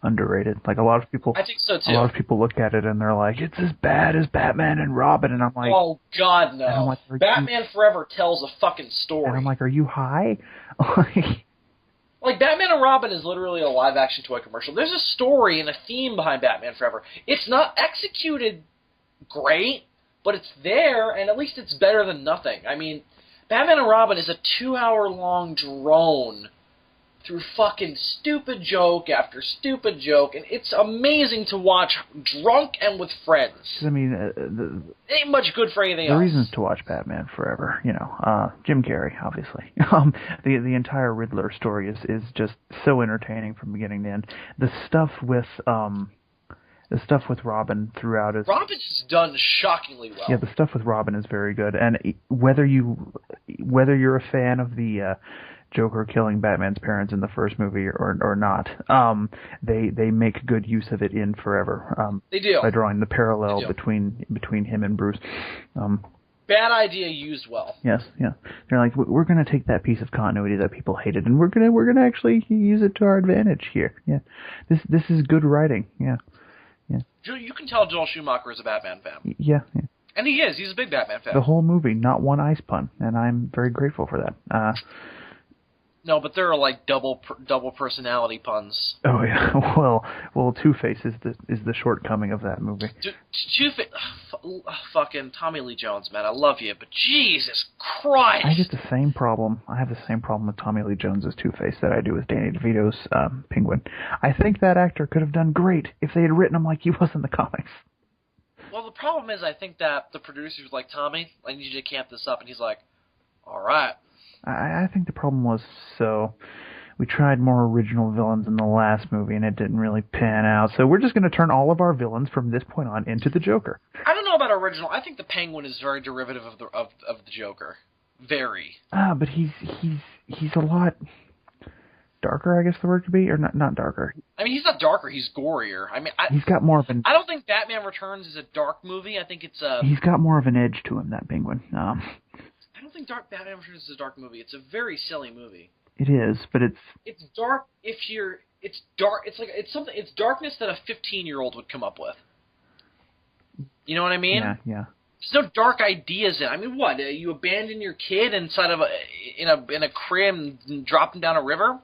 underrated. Like, a lot of people...
I think so, too.
A lot of people look at it and they're like, it's as bad as Batman and Robin, and I'm like...
Oh, God, no.
Like,
Batman Forever tells a fucking story.
And I'm like, are you high?
Like, Batman and Robin is literally a live-action toy commercial. There's a story and a theme behind Batman Forever. It's not executed great, but it's there, and at least it's better than nothing. I mean, Batman and Robin is a 2-hour-long drone through fucking stupid joke after stupid joke, and it's amazing to watch drunk and with friends.
I mean,
ain't much good for anything else.
The reasons to watch Batman Forever, Jim Carrey, obviously. The entire Riddler story is just so entertaining from beginning to end. The stuff with Robin throughout is...
Robin's done shockingly well.
Yeah, the stuff with Robin is very good, and whether you're a fan of the Joker killing Batman's parents in the first movie or not, they make good use of it in Forever.
They do.
By drawing the parallel between him and Bruce.
Bad idea used well.
Yes, yeah. They're like, we're going to take that piece of continuity that people hated, and we're gonna actually use it to our advantage here. Yeah, this is good writing. Yeah, yeah.
You can tell Joel Schumacher is a Batman fan.
Yeah, yeah.
And he is. He's a big Batman fan.
The whole movie, not one ice pun, and I'm very grateful for that.
No, but there are like double personality puns.
Oh yeah, well, Two-Face is the shortcoming of that movie.
Two-Face, fucking Tommy Lee Jones, man, I love you, but Jesus Christ!
I get the same problem. I have the same problem with Tommy Lee Jones's Two-Face that I do with Danny DeVito's Penguin. I think that actor could have done great if they had written him like he was in the comics.
Well, the problem is, I think that the producers were like, Tommy, I need you to camp this up, and he's like, all right.
I think the problem was, so we tried more original villains in the last movie, and it didn't really pan out. So we're just going to turn all of our villains from this point on into the Joker.
I don't know about original. I think the Penguin is very derivative of the Joker. Very.
But he's a lot darker, I guess the word could be, or not darker.
I mean, he's not darker. He's gorier. I mean,
he's got more of an.
I don't think Batman Returns is a dark movie. I think it's a.
He's got more of an edge to him, that Penguin.
I don't think Batman Returns is a dark movie. It's a very silly movie.
It is, but
it's dark if you're. It's dark. It's like it's something. It's darkness that a 15-year-old would come up with. You know what I mean?
Yeah.
There's no dark ideas in it. I mean, what? You abandon your kid inside of in a crib and drop him down a river?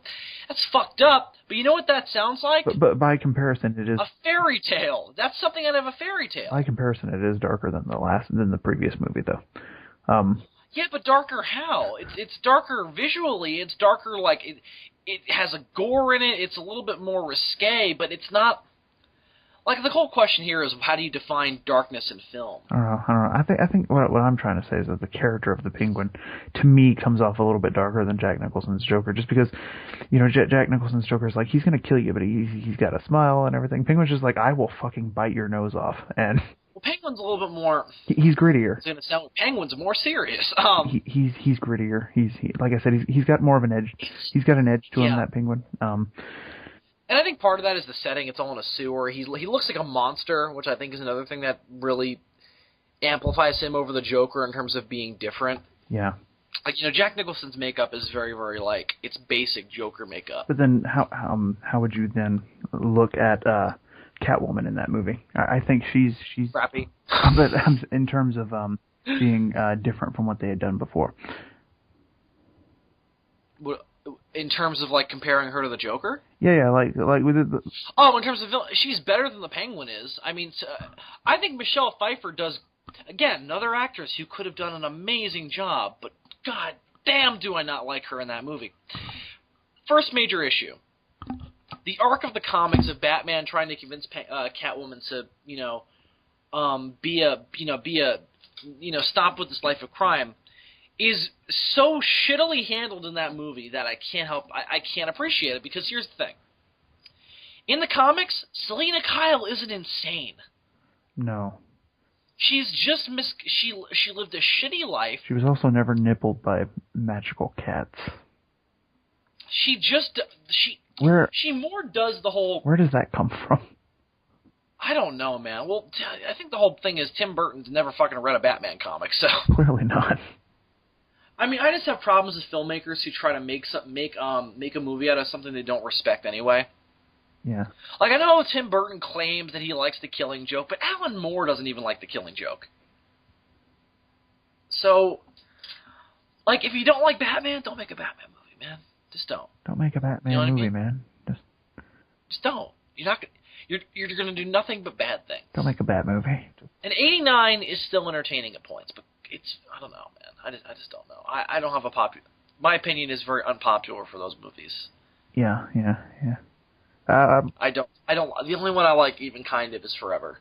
That's fucked up. But you know what that sounds like?
But by comparison, it is
a fairy tale. That's something out of a fairy tale.
By comparison, it is darker than the previous movie, though.
Yeah, but darker how? It's darker visually. It's darker like it has a gore in it. It's a little bit more risque, but it's not. Like, the whole question here is, how do you define darkness in film?
I don't know. I think what I'm trying to say is that the character of the Penguin, to me, comes off a little bit darker than Jack Nicholson's Joker, just because, Jack Nicholson's Joker is like, he's going to kill you, but he's got a smile and everything. Penguin's just like, I will fucking bite your nose off. And
well, Penguin's a little bit more.
He's grittier.
It's going to sound like Penguin's more serious.
He's grittier. Like I said, he's got more of an edge. He's got an edge to him, that Penguin.
And I think part of that is the setting. It's all in a sewer. He looks like a monster, which I think is another thing that really amplifies him over the Joker in terms of being different.
Yeah.
Like, Jack Nicholson's makeup is very, very it's basic Joker makeup.
But then how would you then look at Catwoman in that movie? I think she's
crappy.
But in terms of being different from what they had done before.
In terms of, like, comparing her to the Joker?
Yeah, like with the...
Oh, in terms of villain, she's better than the Penguin is. I mean, I think Michelle Pfeiffer does, again, another actress who could have done an amazing job, but god damn do I not like her in that movie. First major issue. The arc of the comics of Batman trying to convince Catwoman to, stop with this life of crime is so shittily handled in that movie that I can't appreciate it, because here's the thing. In the comics, Selina Kyle isn't insane.
No.
She's just she lived a shitty life.
She was also never nippled by magical cats.
She more does the whole...
Where does that come from?
I don't know, man. Well, I think the whole thing is Tim Burton's never fucking read a Batman comic, so...
Clearly not.
I mean, I just have problems with filmmakers who try to make a movie out of something they don't respect anyway.
Yeah.
Like, I know Tim Burton claims that he likes The Killing Joke, but Alan Moore doesn't even like The Killing Joke. So, like, if you don't like Batman, don't make a Batman movie, man. Just don't.
Don't make a Batman movie, man.
Just don't. You're going to do nothing but bad things.
Don't make a bad movie.
And 89 is still entertaining at points, but I don't know, man. I just don't know. I don't have a popular... My opinion is very unpopular for those movies.
Yeah.
I don't... The only one I like even kind of is Forever.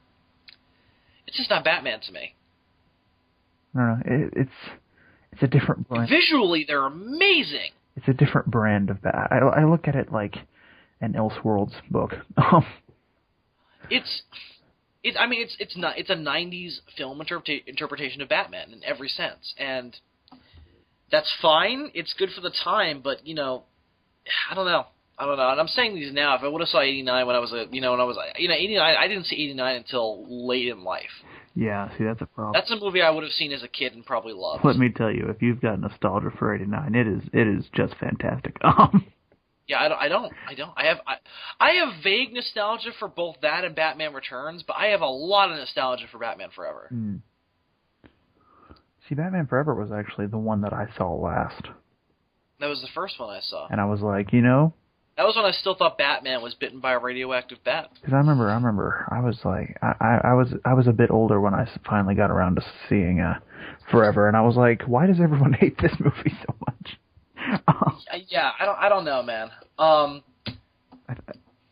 It's just not Batman to me.
No, it's a different brand.
Visually, they're amazing.
It's a different brand of Bat. I look at it like an Elseworlds book.
It's a 90s film interpretation of Batman in every sense, and that's fine. It's good for the time, but I don't know. And I'm saying these now. If I would have saw 89 when I was 89, I didn't see 89 until late in life.
Yeah, see, that's a problem.
That's a movie I would have seen as a kid and probably loved.
Let me tell you, if you've got nostalgia for 89, it is just fantastic.
Yeah, I don't. I have vague nostalgia for both that and Batman Returns, but I have a lot of nostalgia for Batman Forever.
Mm. See, Batman Forever was actually the one that I saw last.
That was the first one I saw.
And I was like,
That was when I still thought Batman was bitten by a radioactive bat.
Because I remember, I was like, I was a bit older when I finally got around to seeing Forever, and I was like, why does everyone hate this movie so much?
Yeah, I don't know, man.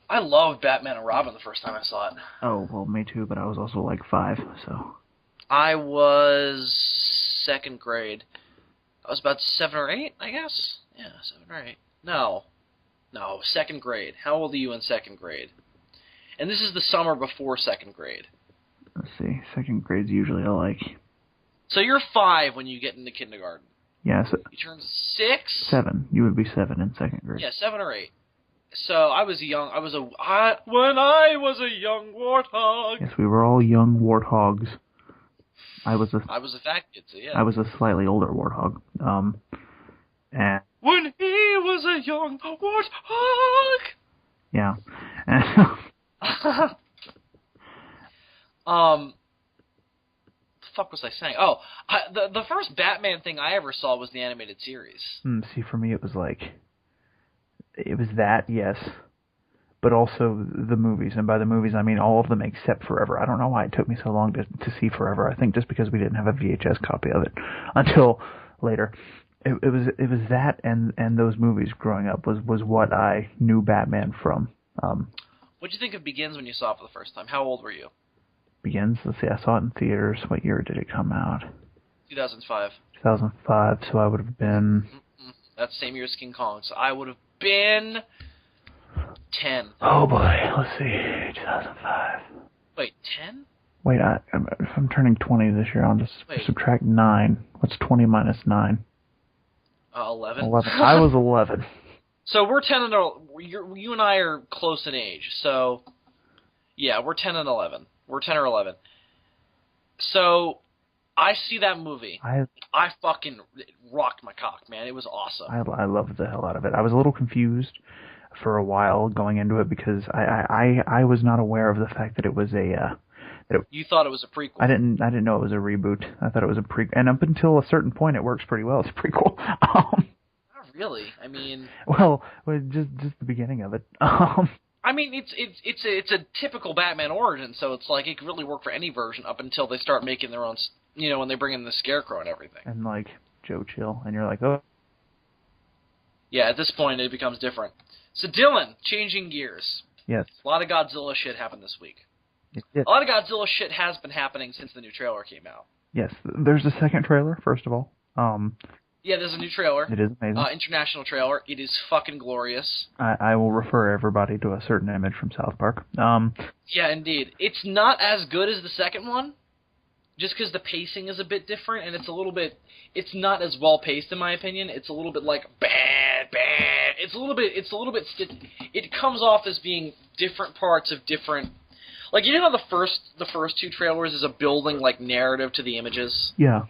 I loved Batman and Robin the first time I saw it.
Oh, well, me too, but I was also like 5, so.
I was second grade. I was about 7 or 8, I guess. Yeah, 7 or 8. No, second grade. How old are you in second grade? And this is the summer before second grade.
Let's see. Second grade's usually like...
So you're 5 when you get into kindergarten.
Yeah, so...
You turn 6?
7. You would be 7 in second grade.
Yeah, 7 or 8. So I was when I was a young warthog.
Yes, we were all young warthogs. I was a
fat kid, so yeah.
I was a slightly older warthog. And
when he was a young warthog.
Yeah.
The fuck was I saying? Oh, the first Batman thing I ever saw was the animated series.
See, for me, it was that, yes, but also the movies, and by the movies I mean all of them except Forever. I don't know why it took me so long to see Forever. I think just because we didn't have a VHS copy of it until later. It was that and those movies growing up was what I knew Batman from.
What'd you think of Begins when you saw it for the first time? How old were you?
Begins? Let's see, I saw it in theaters. What year did it come out?
2005.
2005, so I would have been...
That's the same year as King Kong, so I would have been 10.
Oh boy, let's see, 2005.
Wait, 10?
Wait, if I'm turning 20 this year, I'll just subtract 9. What's 20 minus 9?
11.
11. I was 11.
So we're 10 and you and I are close in age. So yeah, we're 10 and 11. We're 10 or 11. So I see that movie. I fucking rocked my cock, man. It was awesome.
I loved the hell out of it. I was a little confused for a while going into it because I was not aware of the fact that it was
you thought it was a prequel.
I didn't know it was a reboot. I thought it was a prequel. And up until a certain point, it works pretty well as a prequel.
Not really. I mean...
Well, just the beginning of it.
I mean, it's a typical Batman origin, so it's like it could really work for any version up until they start making their own, when they bring in the Scarecrow and everything.
And, like, Joe Chill, and you're like, oh.
Yeah, at this point, it becomes different. So, Dylan, changing gears.
Yes.
A lot of Godzilla shit happened this week.
Yes.
A lot of Godzilla shit has been happening since the new trailer came out.
Yes, there's a second trailer, first of all.
Yeah, there's a new trailer.
It is amazing.
International trailer. It is fucking glorious.
I will refer everybody to a certain image from South Park.
Yeah, indeed. It's not as good as the second one, just because the pacing is a bit different, and it's not as well paced in my opinion. It's a little bit like bad. It's a little bit. It comes off as being different parts of different. Like, you know how the first two trailers is a building like narrative to the images?
Yeah.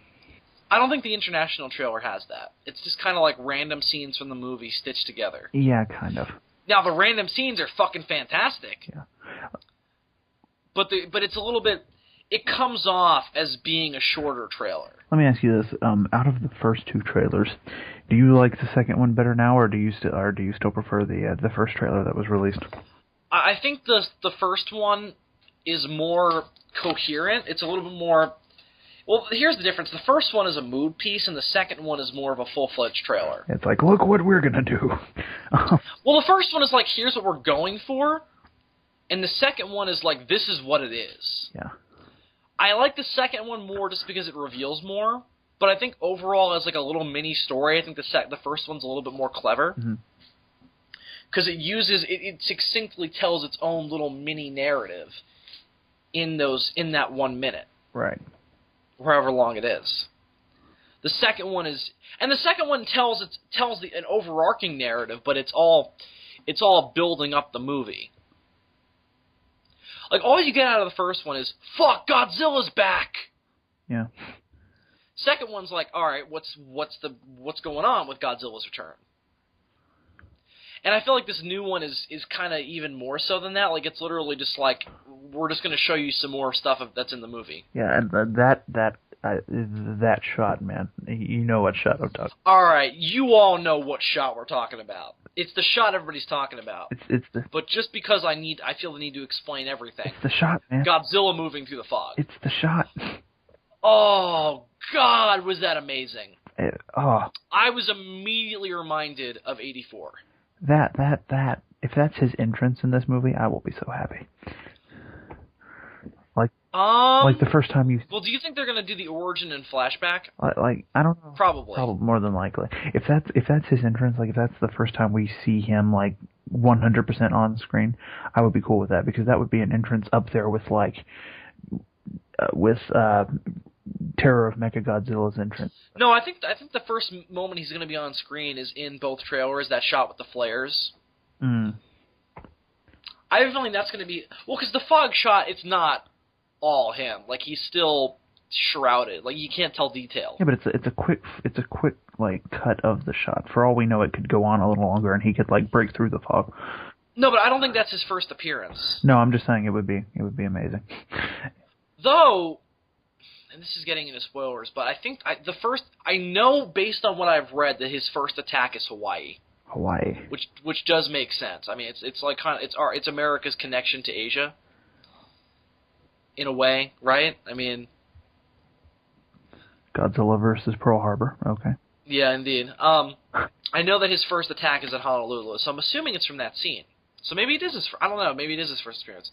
I don't think the international trailer has that. It's just kind of like random scenes from the movie stitched together.
Yeah, kind of.
Now, the random scenes are fucking fantastic.
Yeah.
But it's a little bit... It comes off as being a shorter trailer.
Let me ask you this. Out of the first two trailers, do you like the second one better now, or do you still prefer the first trailer that was released?
I think the first one is more coherent. It's a little bit more... Well, here's the difference. The first one is a mood piece, and the second one is more of a full-fledged trailer.
It's like, look what we're going to do.
Well, the first one is like, here's what we're going for, and the second one is like, this is what it is.
Yeah.
I like the second one more just because it reveals more, but I think overall as like a little mini story, I think the first one's a little bit more clever. Because it succinctly tells its own little mini narrative in that 1 minute.
Right.
However long it is. The second one tells an overarching narrative, but it's all building up the movie. Like, all you get out of the first one is, fuck, Godzilla's back!
Yeah.
Second one's like, alright, what's going on with Godzilla's return? And I feel like this new one is kind of even more so than that. Like, it's literally just like, we're just going to show you some more stuff that's in the movie.
Yeah, and that shot, man. You know what shot I'm talking about.
All right, you all know what shot we're talking about. It's the shot everybody's talking about. But just because I feel the need to explain everything.
It's the shot, man.
Godzilla moving through the fog.
It's the shot.
Oh, God, was that amazing.
I
was immediately reminded of 84.
If that's his entrance in this movie, I will be so happy. Like, Like the first time you...
Well, do you think they're going to do the origin and flashback?
Like, I don't know.
Probably
more than likely. If that's his entrance, like if that's the first time we see him like 100% on screen, I would be cool with that, because that would be an entrance up there with Terror of Mechagodzilla's entrance.
No, I think the first moment he's going to be on screen is in both trailers. That shot with the flares.
Mm.
I have a feeling that's going to be because the fog shot, it's not all him. Like, he's still shrouded. Like, you can't tell detail.
Yeah, but it's a quick like cut of the shot. For all we know, it could go on a little longer, and he could like break through the fog.
No, but I don't think that's his first appearance.
No, I'm just saying it would be amazing.
Though, and this is getting into spoilers, but I think I know based on what I've read that his first attack is Hawaii.
Hawaii.
Which does make sense. I mean, it's like it's America's connection to Asia. In a way, right? I mean,
Godzilla versus Pearl Harbor. Okay.
Yeah, indeed. I know that his first attack is at Honolulu, so I'm assuming it's from that scene. So maybe it is I don't know. Maybe it is his first appearance.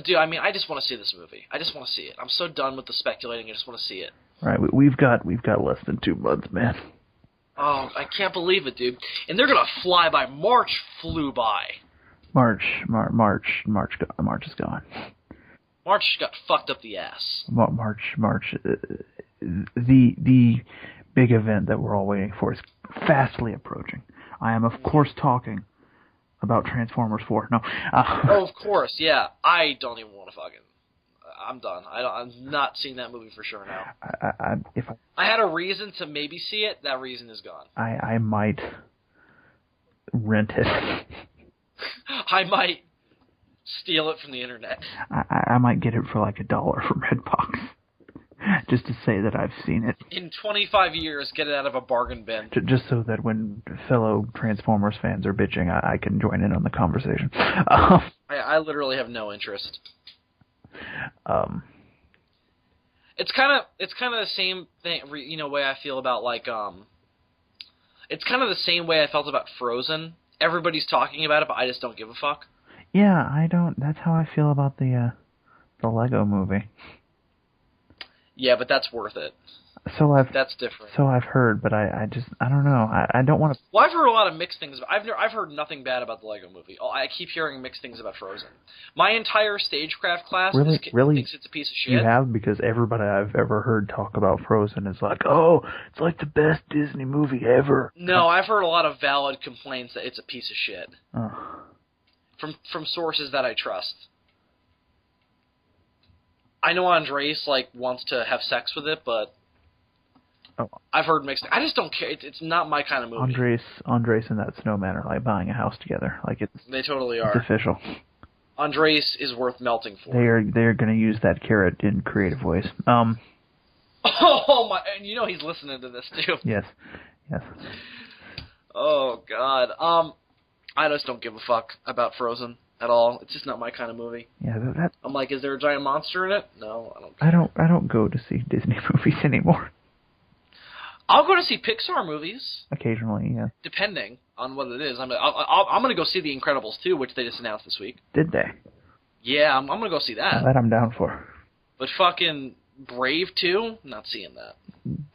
Dude, I mean, I just want to see this movie. I just want to see it. I'm so done with the speculating. I just want to see it.
Right. We've got less than 2 months, man.
Oh, I can't believe it, dude. And they're gonna fly by. March flew by. March
is gone.
March got fucked up the ass.
March. The big event that we're all waiting for is fastly approaching. I am, of course, talking about Transformers 4. No.
Oh, of course, yeah. I don't even want to fucking... I'm done. I'm not seeing that movie for sure now. I had a reason to maybe see it. That reason is gone.
I might rent it.
I might steal it from the internet.
I might get it for like $1 from Redbox. Just to say that I've seen it.
In 25 years, get it out of a bargain bin.
Just so that when fellow Transformers fans are bitching, I can join in on the conversation.
I literally have no interest. It's kind of the same thing, way I feel about it's kind of the same way I felt about Frozen. Everybody's talking about it, but I just don't give a fuck.
Yeah, I don't. That's how I feel about the Lego movie.
Yeah, but that's worth it. That's different.
So I've heard, but I don't know. I don't want to.
Well, I've heard a lot of mixed things. I've heard nothing bad about the Lego movie. I keep hearing mixed things about Frozen. My entire stagecraft class
really
thinks it's a piece of shit.
You have? Because everybody I've ever heard talk about Frozen is like, oh, it's like the best Disney movie ever.
No, I've heard a lot of valid complaints that it's a piece of shit.
Oh.
From sources that I trust. I know Andres wants to have sex with it, but I've heard mixed. I just don't care. It's not my kind of movie.
Andres and that snowman are like buying a house together.
They totally are.
It's official.
Andres is worth melting for.
They're going to use that carrot in creative ways.
Oh my! And he's listening to this too.
Yes.
Oh God. I just don't give a fuck about Frozen at all. It's just not my kind of movie.
Yeah,
I'm like, is there a giant monster in it? No, I don't care.
I don't go to see Disney movies anymore.
I'll go to see Pixar movies.
Occasionally, yeah.
Depending on what it is. I'm going to go see The Incredibles 2, which they just announced this week.
Did they?
Yeah, I'm going to go see that.
That I'm down for.
But fucking Brave 2? Not seeing that.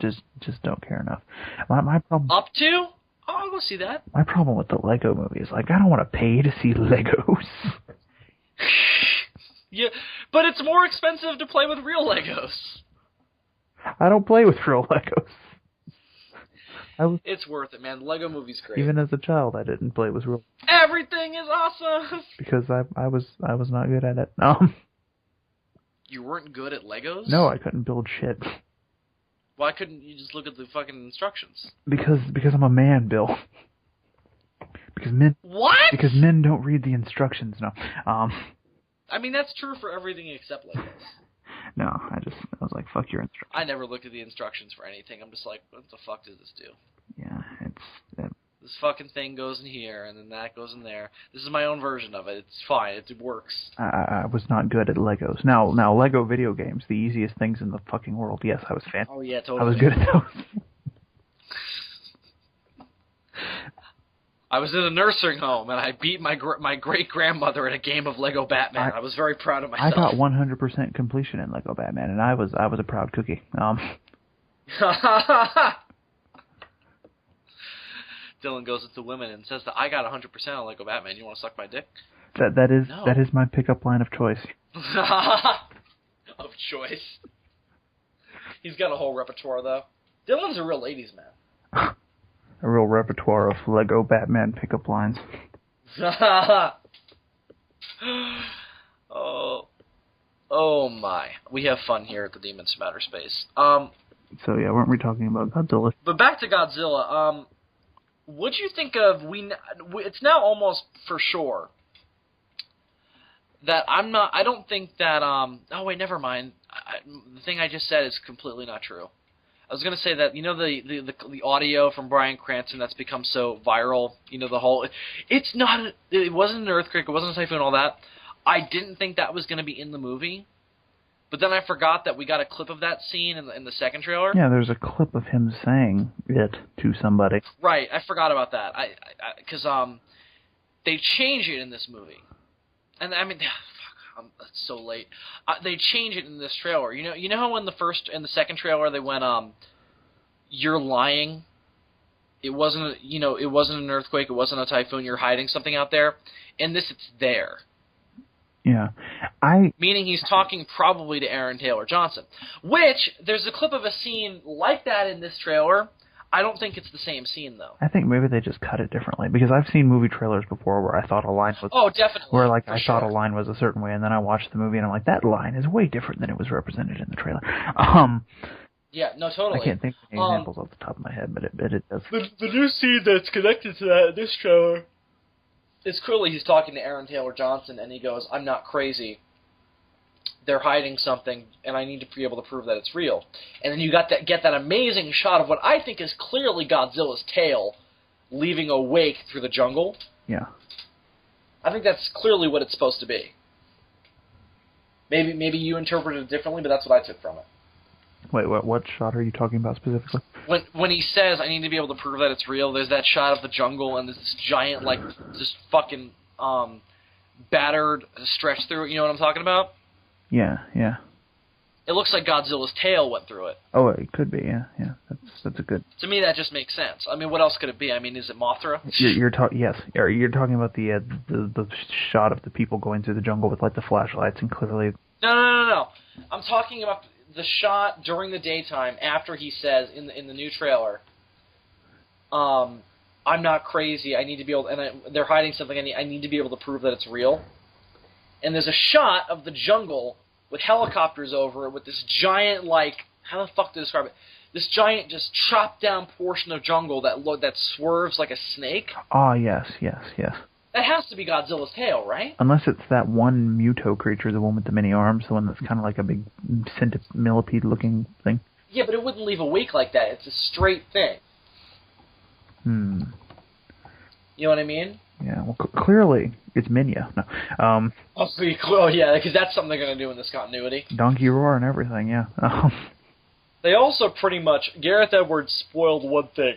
Just don't care enough. My problem...
Up 2? Oh, I'll go see that.
My problem with the Lego movie is, I don't want to pay to see Legos.
Yeah, but it's more expensive to play with real Legos.
I don't play with real Legos.
It's worth it, man. The Lego movie's great.
Even as a child, I didn't play with real.
Everything is awesome.
Because I was not good at it.
You weren't good at Legos?
No, I couldn't build shit.
Why couldn't you just look at the fucking instructions?
Because I'm a man, Bill. Because men.
What?
Because men don't read the instructions. No.
I mean, that's true for everything except Legos.
No, I was like, fuck your instructions.
I never looked at the instructions for anything. I'm just like, what the fuck does this do?
Yeah,
this fucking thing goes in here, and then that goes in there. This is my own version of it. It's fine. It works.
I was not good at Legos. Now, Lego video games, the easiest things in the fucking world. Yes, I was fan.
Oh, yeah, totally.
I was good at those.
I was in a nursing home, and I beat my great-grandmother in a game of Lego Batman. I was very proud of myself.
I got 100% completion in Lego Batman, and I was a proud cookie.
Dylan goes into women and says that I got 100% on Lego Batman. You want to suck my dick?
That is my pickup line of choice.
Of choice. He's got a whole repertoire, though. Dylan's a real ladies' man.
A real repertoire of Lego Batman pickup lines.
Oh my. We have fun here at the Demons from Outer Space.
So yeah, weren't we talking about Godzilla?
But back to Godzilla. What'd you think of... It's now almost for sure that I don't think that... Oh, wait, never mind. The thing I just said is completely not true. I was going to say that, you know, the audio from Bryan Cranston that's become so viral, you know, the whole... It wasn't an earthquake, it wasn't a typhoon, all that. I didn't think that was going to be in the movie. But then I forgot that we got a clip of that scene in the second trailer.
Yeah, there's a clip of him saying it to somebody.
Right, I forgot about that. Because they change it in this movie. And, I mean... It's so late. They change it in this trailer. You know how in the second trailer they went, you're lying. It wasn't an earthquake. It wasn't a typhoon. You're hiding something out there. In this, it's there.
Yeah,
meaning he's talking probably to Aaron Taylor Johnson. Which there's a clip of a scene like that in this trailer. I don't think it's the same scene, though.
I think maybe they just cut it differently, because I've seen movie trailers before where I thought a line was...
Oh, definitely.
Where, like, I thought a line was a certain way, and then I watched the movie, and I'm like, that line is way different than it was represented in the trailer.
Yeah, no, totally.
I can't think of any examples off the top of my head, but it does.
The new scene that's connected to that in this trailer is clearly he's talking to Aaron Taylor Johnson, and he goes, I'm not crazy. They're hiding something, and I need to be able to prove that it's real. And then you get that amazing shot of what I think is clearly Godzilla's tail leaving a wake through the jungle.
Yeah.
I think that's clearly what it's supposed to be. Maybe you interpreted it differently, but that's what I took from it.
Wait, what shot are you talking about specifically?
When he says, I need to be able to prove that it's real, there's that shot of the jungle, and there's this giant, like, just fucking battered stretch through it. You know what I'm talking about?
Yeah.
It looks like Godzilla's tail went through it.
Oh, it could be, yeah. That's a good...
To me, that just makes sense. I mean, what else could it be? I mean, is it Mothra?
Yes. You're talking about the shot of the people going through the jungle with, like, the flashlights and clearly...
No. I'm talking about the shot during the daytime after he says in the new trailer, I'm not crazy. I need to be able... they're hiding something. I need to be able to prove that it's real. And there's a shot of the jungle with helicopters over it with this giant, like, how the fuck to describe it? This giant just chopped down portion of jungle that swerves like a snake.
Ah, yes.
That has to be Godzilla's tail, right?
Unless it's that one Muto creature, the one with the many arms, the one that's kind of like a big millipede-looking thing.
Yeah, but it wouldn't leave a wake like that. It's a straight thing. You know what I mean?
Yeah, well, clearly, it's Minya. No.
Oh, yeah, because that's something they're going to do in this continuity.
Donkey Roar and everything, yeah.
They also pretty much... Gareth Edwards spoiled one thing.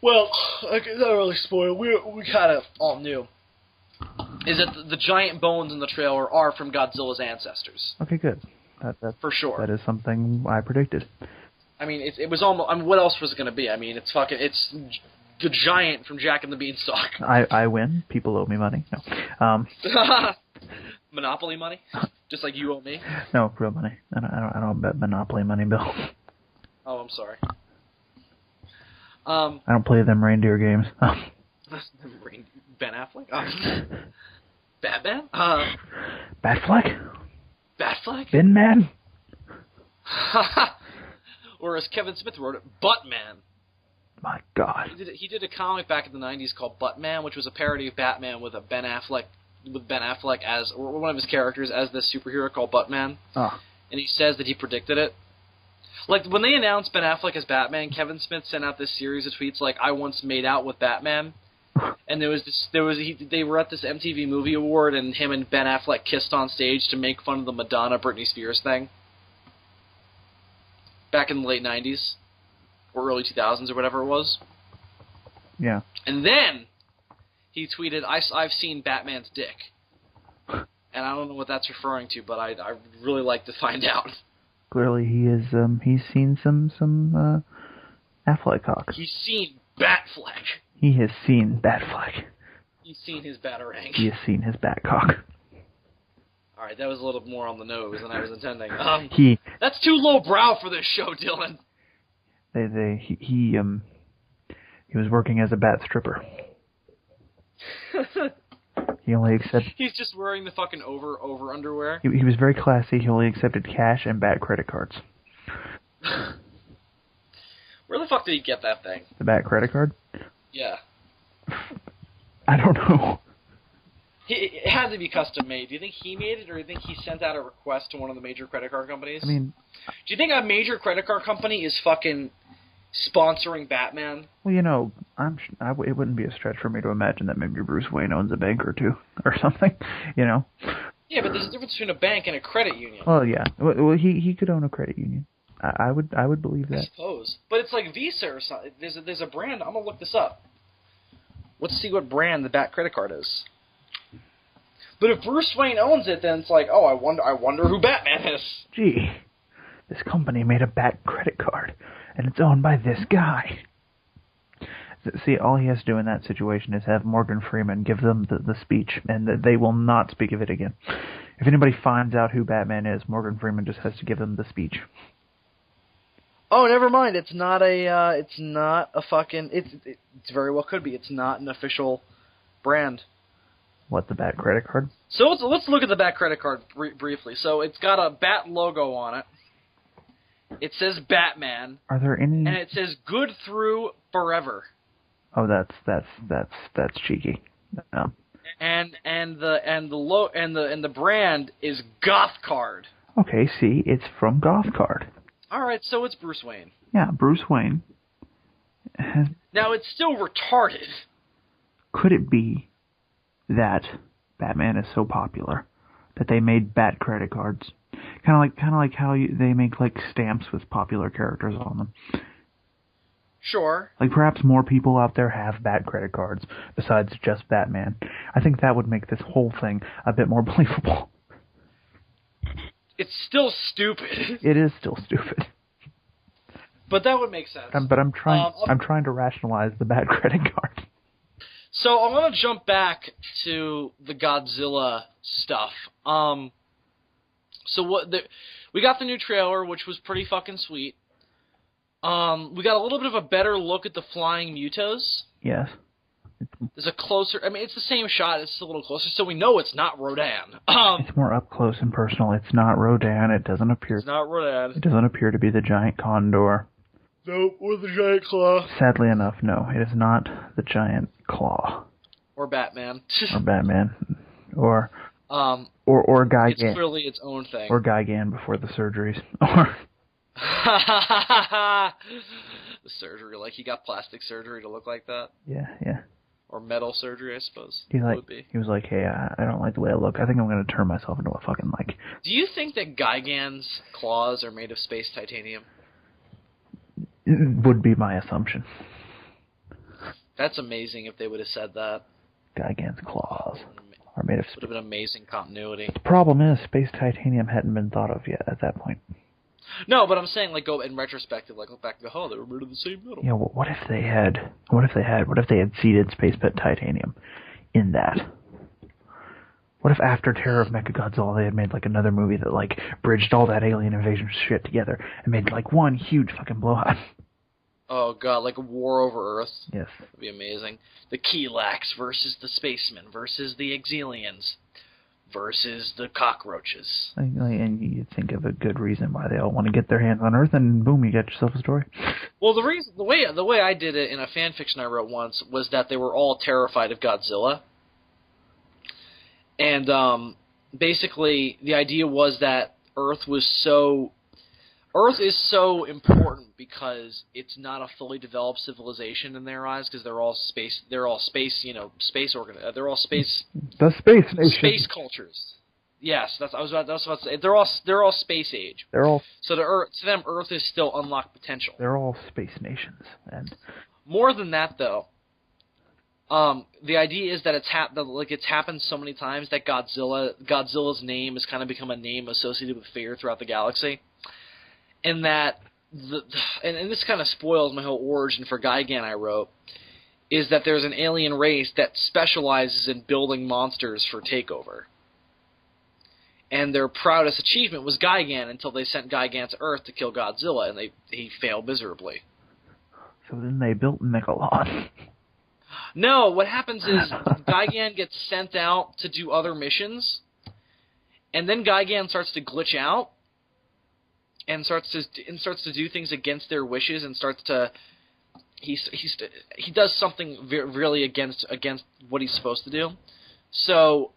Well, not really spoiled. We kind of all knew. Is that the giant bones in the trailer are from Godzilla's ancestors.
Okay, good. That
for sure.
That is something I predicted.
I mean, it was almost... I mean, what else was it going to be? I mean, it's the giant from Jack and the Beanstalk.
I win. People owe me money. No.
Monopoly money? Just like you owe me?
No, real money. I don't bet Monopoly money, Bill.
Oh, I'm sorry.
I don't play them reindeer games.
Ben Affleck? Batman?
Batfleck?
Batfleck?
Bin Man?
Or as Kevin Smith wrote it, Buttman.
My God.
He did a comic back in the 90s called Buttman, which was a parody of Batman with Ben Affleck as or one of his characters as this superhero called Buttman.
Oh.
And he says that he predicted it. Like, when they announced Ben Affleck as Batman, Kevin Smith sent out this series of tweets like, I once made out with Batman. And they were at this MTV Movie Award, and him and Ben Affleck kissed on stage to make fun of the Madonna Britney Spears thing. Back in the late 90s. Or early 2000s or whatever it was.
Yeah.
And then, He tweeted, I've seen Batman's dick. And I don't know what that's referring to, but I'd really like to find out.
Clearly he is, he's seen some Affleck cock.
He's seen Batfleck.
He has seen Batfleck.
He's seen his Batarang.
He has seen his Batcock.
Alright, that was a little more on the nose than I was intending. That's too lowbrow for this show, Dylan.
He was working as a bat stripper. He only accepted...
He's just wearing the fucking over underwear.
He was very classy. He only accepted cash and bat credit cards.
Where the fuck did he get that thing?
The bat credit card?
Yeah.
I don't know.
It had to be custom made. Do you think he made it, or do you think he sent out a request to one of the major credit card companies?
I mean...
Do you think a major credit card company is fucking sponsoring Batman?
Well, you know, it wouldn't be a stretch for me to imagine that maybe Bruce Wayne owns a bank or two, or something, you know?
Yeah, but there's a difference between a bank and a credit union.
Well, yeah. Well, he could own a credit union. I would believe that.
I suppose. But it's like Visa or something. There's a brand. I'm going to look this up. Let's see what brand the Bat credit card is. But if Bruce Wayne owns it, then it's like, oh, I wonder who Batman is.
Gee, this company made a Bat credit card, and it's owned by this guy. See, all he has to do in that situation is have Morgan Freeman give them the speech, and they will not speak of it again. If anybody finds out who Batman is, Morgan Freeman just has to give them the speech.
Oh, never mind. It's not a fucking. It very well could be. It's not an official brand.
What, the Bat credit card?
So let's look at the Bat credit card briefly. So it's got a Bat logo on it. It says Batman.
Are there any?
And it says "Good through forever."
Oh, that's cheeky.
And the brand is Goth Card.
Okay, see, it's from Goth Card.
All right, so it's Bruce Wayne.
Yeah, Bruce Wayne.
Now it's still retarded.
Could it be that Batman is so popular that they made Bat credit cards? Kind of like how they make like stamps with popular characters on them.
Sure.
Like perhaps more people out there have Bat credit cards besides just Batman. I think that would make this whole thing a bit more believable.
It's still stupid.
It is still stupid.
But that would make sense.
But I'm trying to rationalize the Bat credit card.
So I want to jump back to the Godzilla stuff. We got the new trailer, which was pretty fucking sweet. We got a little bit of a better look at the flying Mutos.
Yes.
There's a closer... I mean, it's the same shot. It's a little closer, so we know it's not Rodan.
It's more up close and personal. It's not Rodan. It doesn't appear...
It's not Rodan.
It doesn't appear to be the giant condor.
Nope, or the giant claw.
Sadly enough, no. It is not the giant claw.
Or Batman.
Or Batman. Or Gigan.
It's clearly its own thing.
Or Gigan before the surgeries. Or...
The surgery, like he got plastic surgery to look like that.
Yeah.
Or metal surgery, I suppose.
He was like, hey, I don't like the way I look. I think I'm going to turn myself into a fucking like.
Do you think that Gigan's claws are made of space titanium?
It would be my assumption.
That's amazing if they would have said that.
Gigan's claws are made of.
Would have been amazing continuity.
The problem is, space titanium hadn't been thought of yet at that point.
No, but I'm saying, like, go in retrospective, like, look back and go, oh, they were made of the same metal.
Yeah, well, what if they had seeded space titanium in that? What if after Terror of Mechagodzilla they had made, like, another movie that, like, bridged all that alien invasion shit together and made, like, one huge fucking blowout?
Oh, God, like a war over Earth?
Yes.
That would be amazing. The Keelax versus the Spacemen versus the Exilians versus the cockroaches.
And you think of a good reason why they all want to get their hands on Earth, and boom, you got yourself a story.
Well, the way I did it in a fan fiction I wrote once was that they were all terrified of Godzilla, and basically the idea was that Earth is so important because it's not a fully developed civilization in their eyes because they're all space the
space nation.
Space cultures. Yes, I was about to say they're all space age. So to them Earth is still unlocked potential.
They're all space nations, and
more than that though, The idea is that it's happened so many times that Godzilla's name has kind of become a name associated with fear throughout the galaxy, and that and this kind of spoils my whole origin for Gigan I wrote, is that there's an alien race that specializes in building monsters for takeover. And their proudest achievement was Gigan until they sent Gigan to Earth to kill Godzilla, and he failed miserably.
So then they built Megalon.
No, what happens is Gigan gets sent out to do other missions, and then Gigan starts to glitch out, and starts to do things against their wishes, and he does something really against what he's supposed to do. So,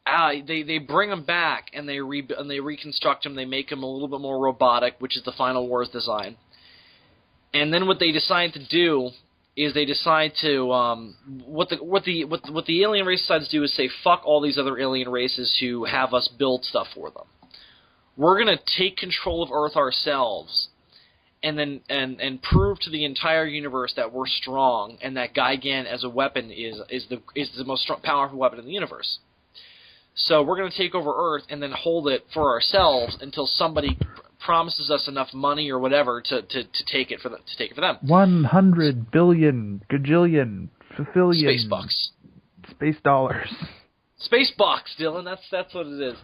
they bring him back and they reconstruct him. They make him a little bit more robotic, which is the Final Wars design. And then what they decide to do is they decide to what the alien race decides to do is say, fuck all these other alien races who have us build stuff for them. We're gonna take control of Earth ourselves, and then and prove to the entire universe that we're strong, and that Gigan as a weapon is the most powerful weapon in the universe. So we're going to take over Earth and then hold it for ourselves until somebody promises us enough money or whatever to take it for them.
100 billion gajillion fulfillion
Space bucks.
Space dollars.
Space bucks, Dylan. That's what it is.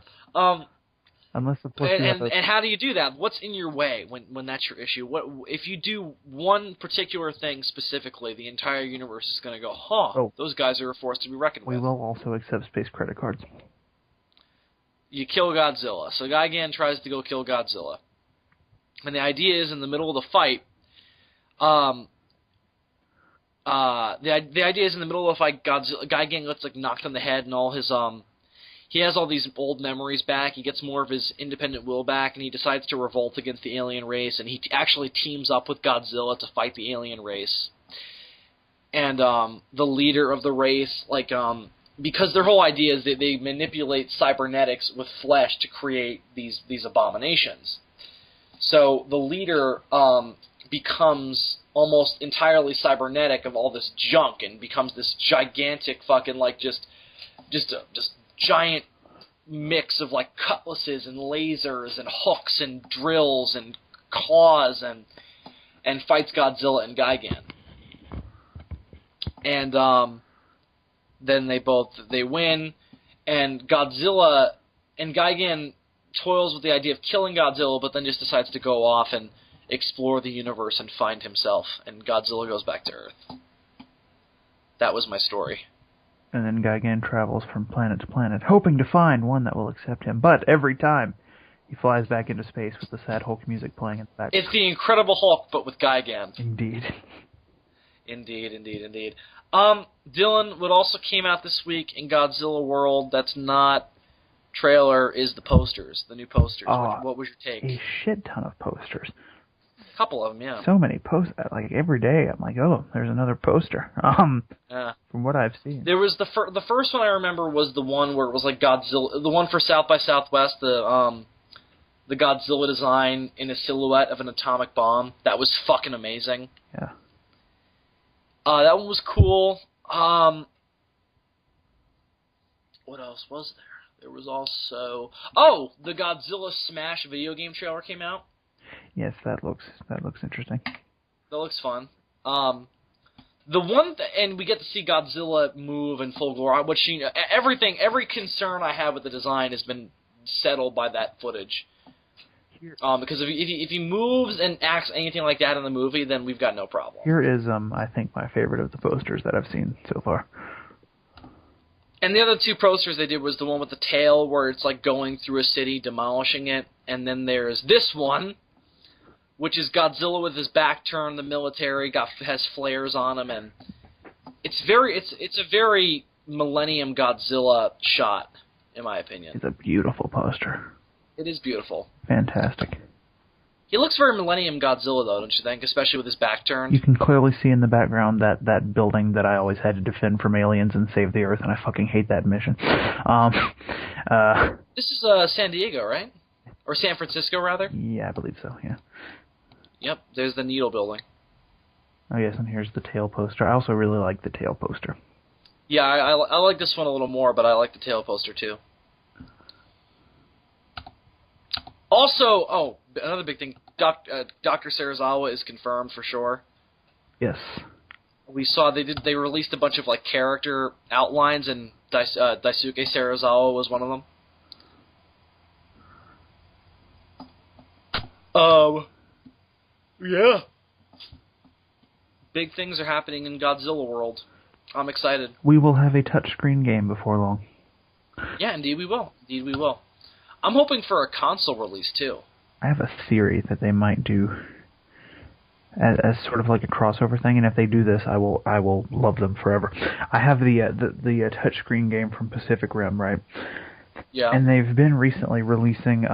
Unless of course
and how do you do that? What's in your way when that's your issue? What if you do one particular thing specifically? The entire universe is going to go, those guys are a force to be reckoned with.
We will also accept space credit cards.
You kill Godzilla. So Gigan tries to go kill Godzilla. And the idea is, in the middle of the fight, Gigan gets knocked on the head, and all his he has all these old memories back. He gets more of his independent will back, and he decides to revolt against the alien race. And he actually teams up with Godzilla to fight the alien race. And the leader of the race, because their whole idea is that they manipulate cybernetics with flesh to create these abominations. So the leader becomes almost entirely cybernetic of all this junk and becomes this gigantic fucking just giant mix of cutlasses and lasers and hooks and drills and claws and fights Godzilla and Gigan. And then they win, and Godzilla and Gigan toils with the idea of killing Godzilla, but then just decides to go off and explore the universe and find himself, and Godzilla goes back to Earth. That was my story.
And then Gigan travels from planet to planet, hoping to find one that will accept him, but every time he flies back into space with the sad Hulk music playing in the background.
It's the Incredible Hulk, but with Gigan.
Indeed.
Indeed. Dylan, what also came out this week in Godzilla World that's not trailer is the posters, the new posters. What was your take?
A shit ton of posters.
A couple of them, yeah.
So many posters. Every day I'm like, oh, there's another poster. From what I've seen.
There was the first one I remember was the one where it was Godzilla, the one for South by Southwest, the Godzilla design in a silhouette of an atomic bomb. That was fucking amazing.
Yeah.
That one was cool. What else was there? There was also the Godzilla Smash video game trailer came out.
Yes, that looks interesting.
That looks fun. The one and we get to see Godzilla move in full glory. Which every concern I have with the design has been settled by that footage. Because if he moves and acts anything like that in the movie, then we've got no problem.
Here is, I think, my favorite of the posters that I've seen so far.
And the other two posters they did was the one with the tail, where it's going through a city, demolishing it. And then there's this one, which is Godzilla with his back turned, the military has flares on him, and it's a very Millennium Godzilla shot, in my opinion.
It's a beautiful poster.
It is beautiful.
Fantastic.
He looks very Millennium Godzilla, though, don't you think? Especially with his back turned.
You can clearly see in the background that building that I always had to defend from aliens and save the Earth, and I fucking hate that mission.
This is San Diego, right? Or San Francisco, rather?
Yeah, I believe so, yeah.
Yep, there's the Needle building.
Oh yes, and here's the tail poster. I also really like the tail poster.
Yeah, I like this one a little more, but I like the tail poster too. Also, another big thing, Dr. Serizawa is confirmed for sure.
Yes.
We saw they released a bunch of like character outlines, and Daisuke Serizawa was one of them. Yeah. Big things are happening in Godzilla world. I'm excited.
We will have a touchscreen game before long.
Yeah, indeed we will. Indeed we will. I'm hoping for a console release too.
I have a theory that they might do as sort of like a crossover thing, and if they do this, I will love them forever. I have the touchscreen game from Pacific Rim, right?
Yeah.
And they've been recently releasing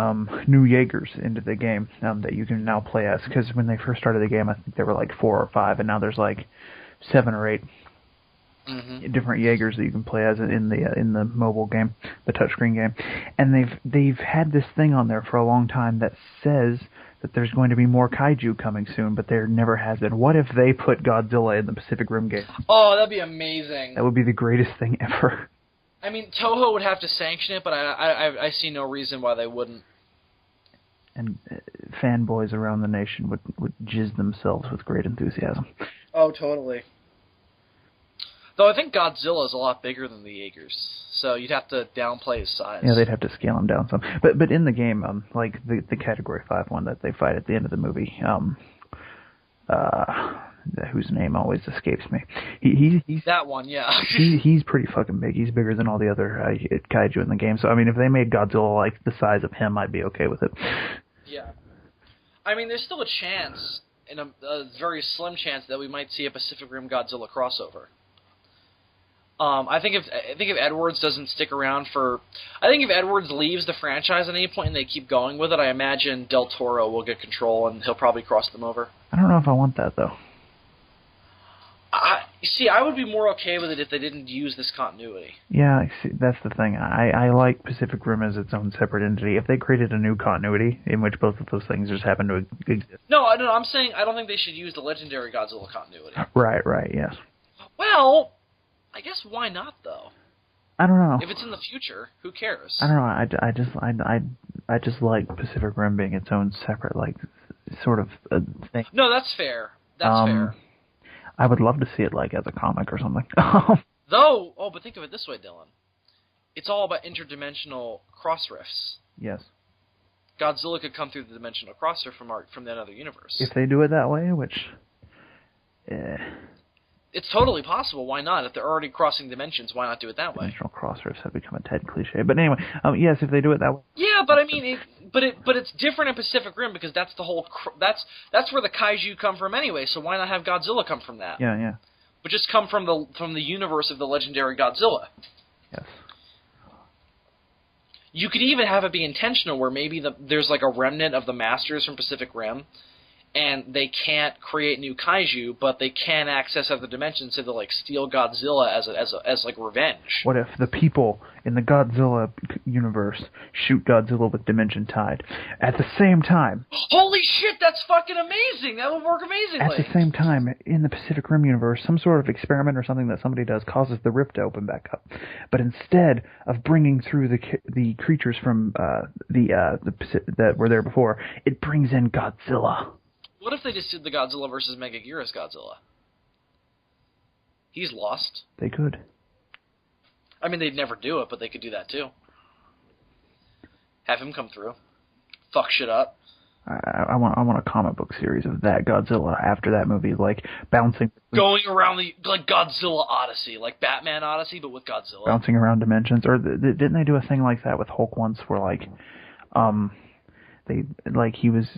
new Jaegers into the game that you can now play as. Because when they first started the game, I think there were like 4 or 5, and now there's like 7 or 8 different Jaegers that you can play as in the mobile game, the touchscreen game. And they've had this thing on there for a long time that says that there's going to be more kaiju coming soon, but there never has been. What if they put Godzilla in the Pacific Rim game?
Oh, that'd be amazing.
That would be the greatest thing ever.
I mean, Toho would have to sanction it, but I see no reason why they wouldn't.
And fanboys around the nation would jizz themselves with great enthusiasm.
Oh, totally. Though I think Godzilla is a lot bigger than the Jaegers, so you'd have to downplay his size.
Yeah, they'd have to scale him down some. But in the game, like the Category 5 one that they fight at the end of the movie, whose name always escapes me. He's
that one, yeah.
he's pretty fucking big. He's bigger than all the other kaiju in the game. So I mean, if they made Godzilla like the size of him, I'd be okay with it.
Yeah. I mean, there's still a chance, and a very slim chance, that we might see a Pacific Rim Godzilla crossover. I think if Edwards doesn't stick around I think if Edwards leaves the franchise at any point and they keep going with it, I imagine Del Toro will get control and he'll probably cross them over.
I don't know if I want that though.
I would be more okay with it if they didn't use this continuity.
Yeah, see, that's the thing. I like Pacific Rim as its own separate entity. If they created a new continuity in which both of those things just happen to exist.
No, I'm saying I don't think they should use the legendary Godzilla continuity.
Right, yes.
Well, I guess why not though?
I don't know.
If it's in the future, who cares?
I don't know. I just like Pacific Rim being its own separate sort of thing.
No, that's fair. That's fair.
I would love to see it like as a comic or something.
But think of it this way, Dylan. It's all about interdimensional cross rifts.
Yes.
Godzilla could come through the dimensional cross rift from that other universe.
If they do it that way, which...
It's totally possible. Why not? If they're already crossing dimensions, why not do it that way?
Dimensional cross rifts have become a tad cliche. But anyway, yes, if they do it that way.
Yeah, but I mean, but it's different in Pacific Rim because that's the whole that's where the kaiju come from anyway. So why not have Godzilla come from that?
Yeah.
But just come from the universe of the legendary Godzilla.
Yes.
You could even have it be intentional, where maybe there's like a remnant of the Masters from Pacific Rim, and they can't create new kaiju, but they can access other dimensions, so they'll like steal Godzilla as like revenge.
What if the people in the Godzilla universe shoot Godzilla with Dimension Tide at the same time?
Holy shit, that's fucking amazing! That would work amazingly.
At the same time, in the Pacific Rim universe, some sort of experiment or something that somebody does causes the rift to open back up. But instead of bringing through the creatures from that were there before, it brings in Godzilla.
What if they just did the Godzilla versus Megaguirus Godzilla? He's lost.
They could.
I mean, they'd never do it, but they could do that too. Have him come through. Fuck shit up.
I want a comic book series of that Godzilla after that movie, like bouncing...
Going around like Godzilla Odyssey, like Batman Odyssey, but with Godzilla.
Bouncing around dimensions. Or didn't they do a thing like that with Hulk once where, he was...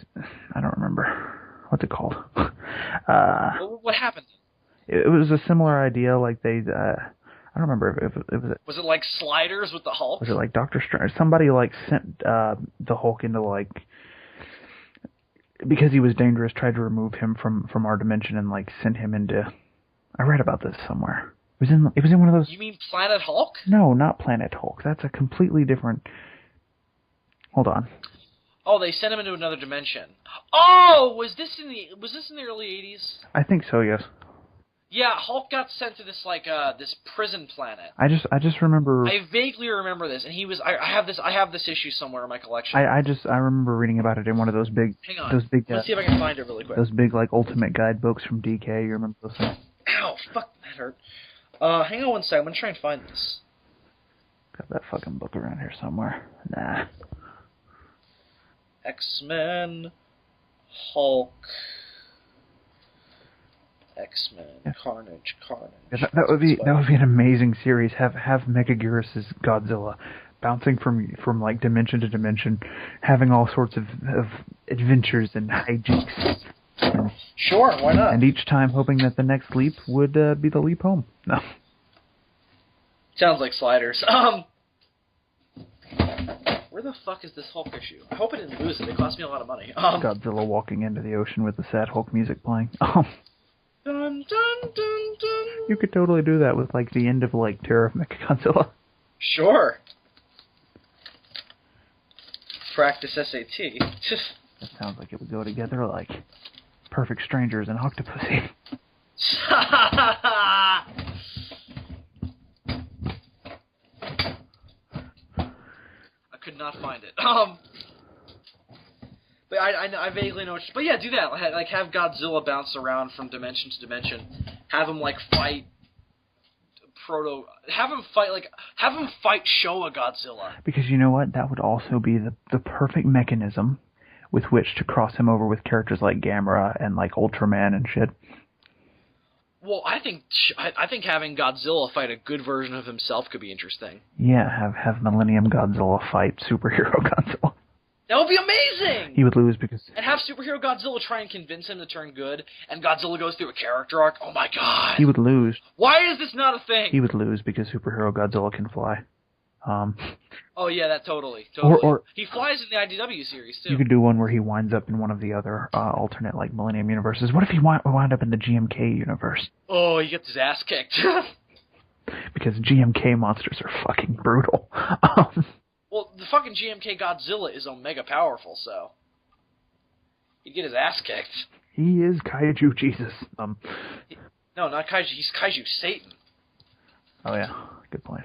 I don't remember... What's it called?
What happened?
It was a similar idea. Like I don't remember if it was.
Was it like Sliders with the Hulk?
Was it like Doctor Strange? Somebody sent the Hulk into because he was dangerous, tried to remove him from our dimension and sent him into. I read about this somewhere. It was in one of those.
You mean Planet Hulk?
No, not Planet Hulk. That's a completely different. Hold on.
Oh, they sent him into another dimension. Oh, was this in the early 80s?
I think so, yes.
Yeah, Hulk got sent to this this prison planet.
I just remember.
I vaguely remember this, and he was. I have this issue somewhere in my collection.
I remember reading about it in one of those big.
Hang on.
Those big.
Let's see if I can find it really quick.
Those big ultimate guidebooks from DK. You remember those things?
Ow! Fuck, that hurt. Hang on one second. I'm gonna try and find this.
Got that fucking book around here somewhere. Nah.
X-Men, Hulk. X-Men, yeah. Carnage.
Yeah, that would be an amazing series. Have Megaguirus' Godzilla bouncing from like dimension to dimension, having all sorts of adventures and hijinks. And,
sure, why not?
And each time hoping that the next leap would be the leap home. No.
Sounds like Sliders. Where the fuck is this Hulk issue? I hope I didn't lose it. It cost me a lot of money.
Godzilla walking into the ocean with the sad Hulk music playing.
Dun, dun, dun, dun.
You could totally do that with like the end of like Terror of Mechagodzilla.
Sure. Practice SAT.
That sounds like it would go together like Perfect Strangers and Octopussy.
I could not find it. But I vaguely know. But yeah, do that. Like have Godzilla bounce around from dimension to dimension. Have him like fight Have him fight Showa Godzilla.
Because you know what? That would also be the perfect mechanism with which to cross him over with characters like Gamera and like Ultraman and shit.
Well, I think having Godzilla fight a good version of himself could be interesting.
Yeah, have Millennium Godzilla fight Superhero Godzilla.
That would be amazing!
He would lose because...
And have Superhero Godzilla try and convince him to turn good, and Godzilla goes through a character arc. Oh my god!
He would lose.
Why is this not a thing?
He would lose because Superhero Godzilla can fly.
Oh yeah, that totally.
Or
he flies in the IDW series, too.
You could do one where he winds up in one of the other alternate, like, Millennium universes. What if he wound up in the GMK universe?
Oh, he gets his ass kicked.
Because GMK monsters are fucking brutal.
Well, the fucking GMK Godzilla is omega powerful, so he'd get his ass kicked.
He is Kaiju Jesus.
No, not Kaiju. He's Kaiju Satan.
Oh yeah, good point.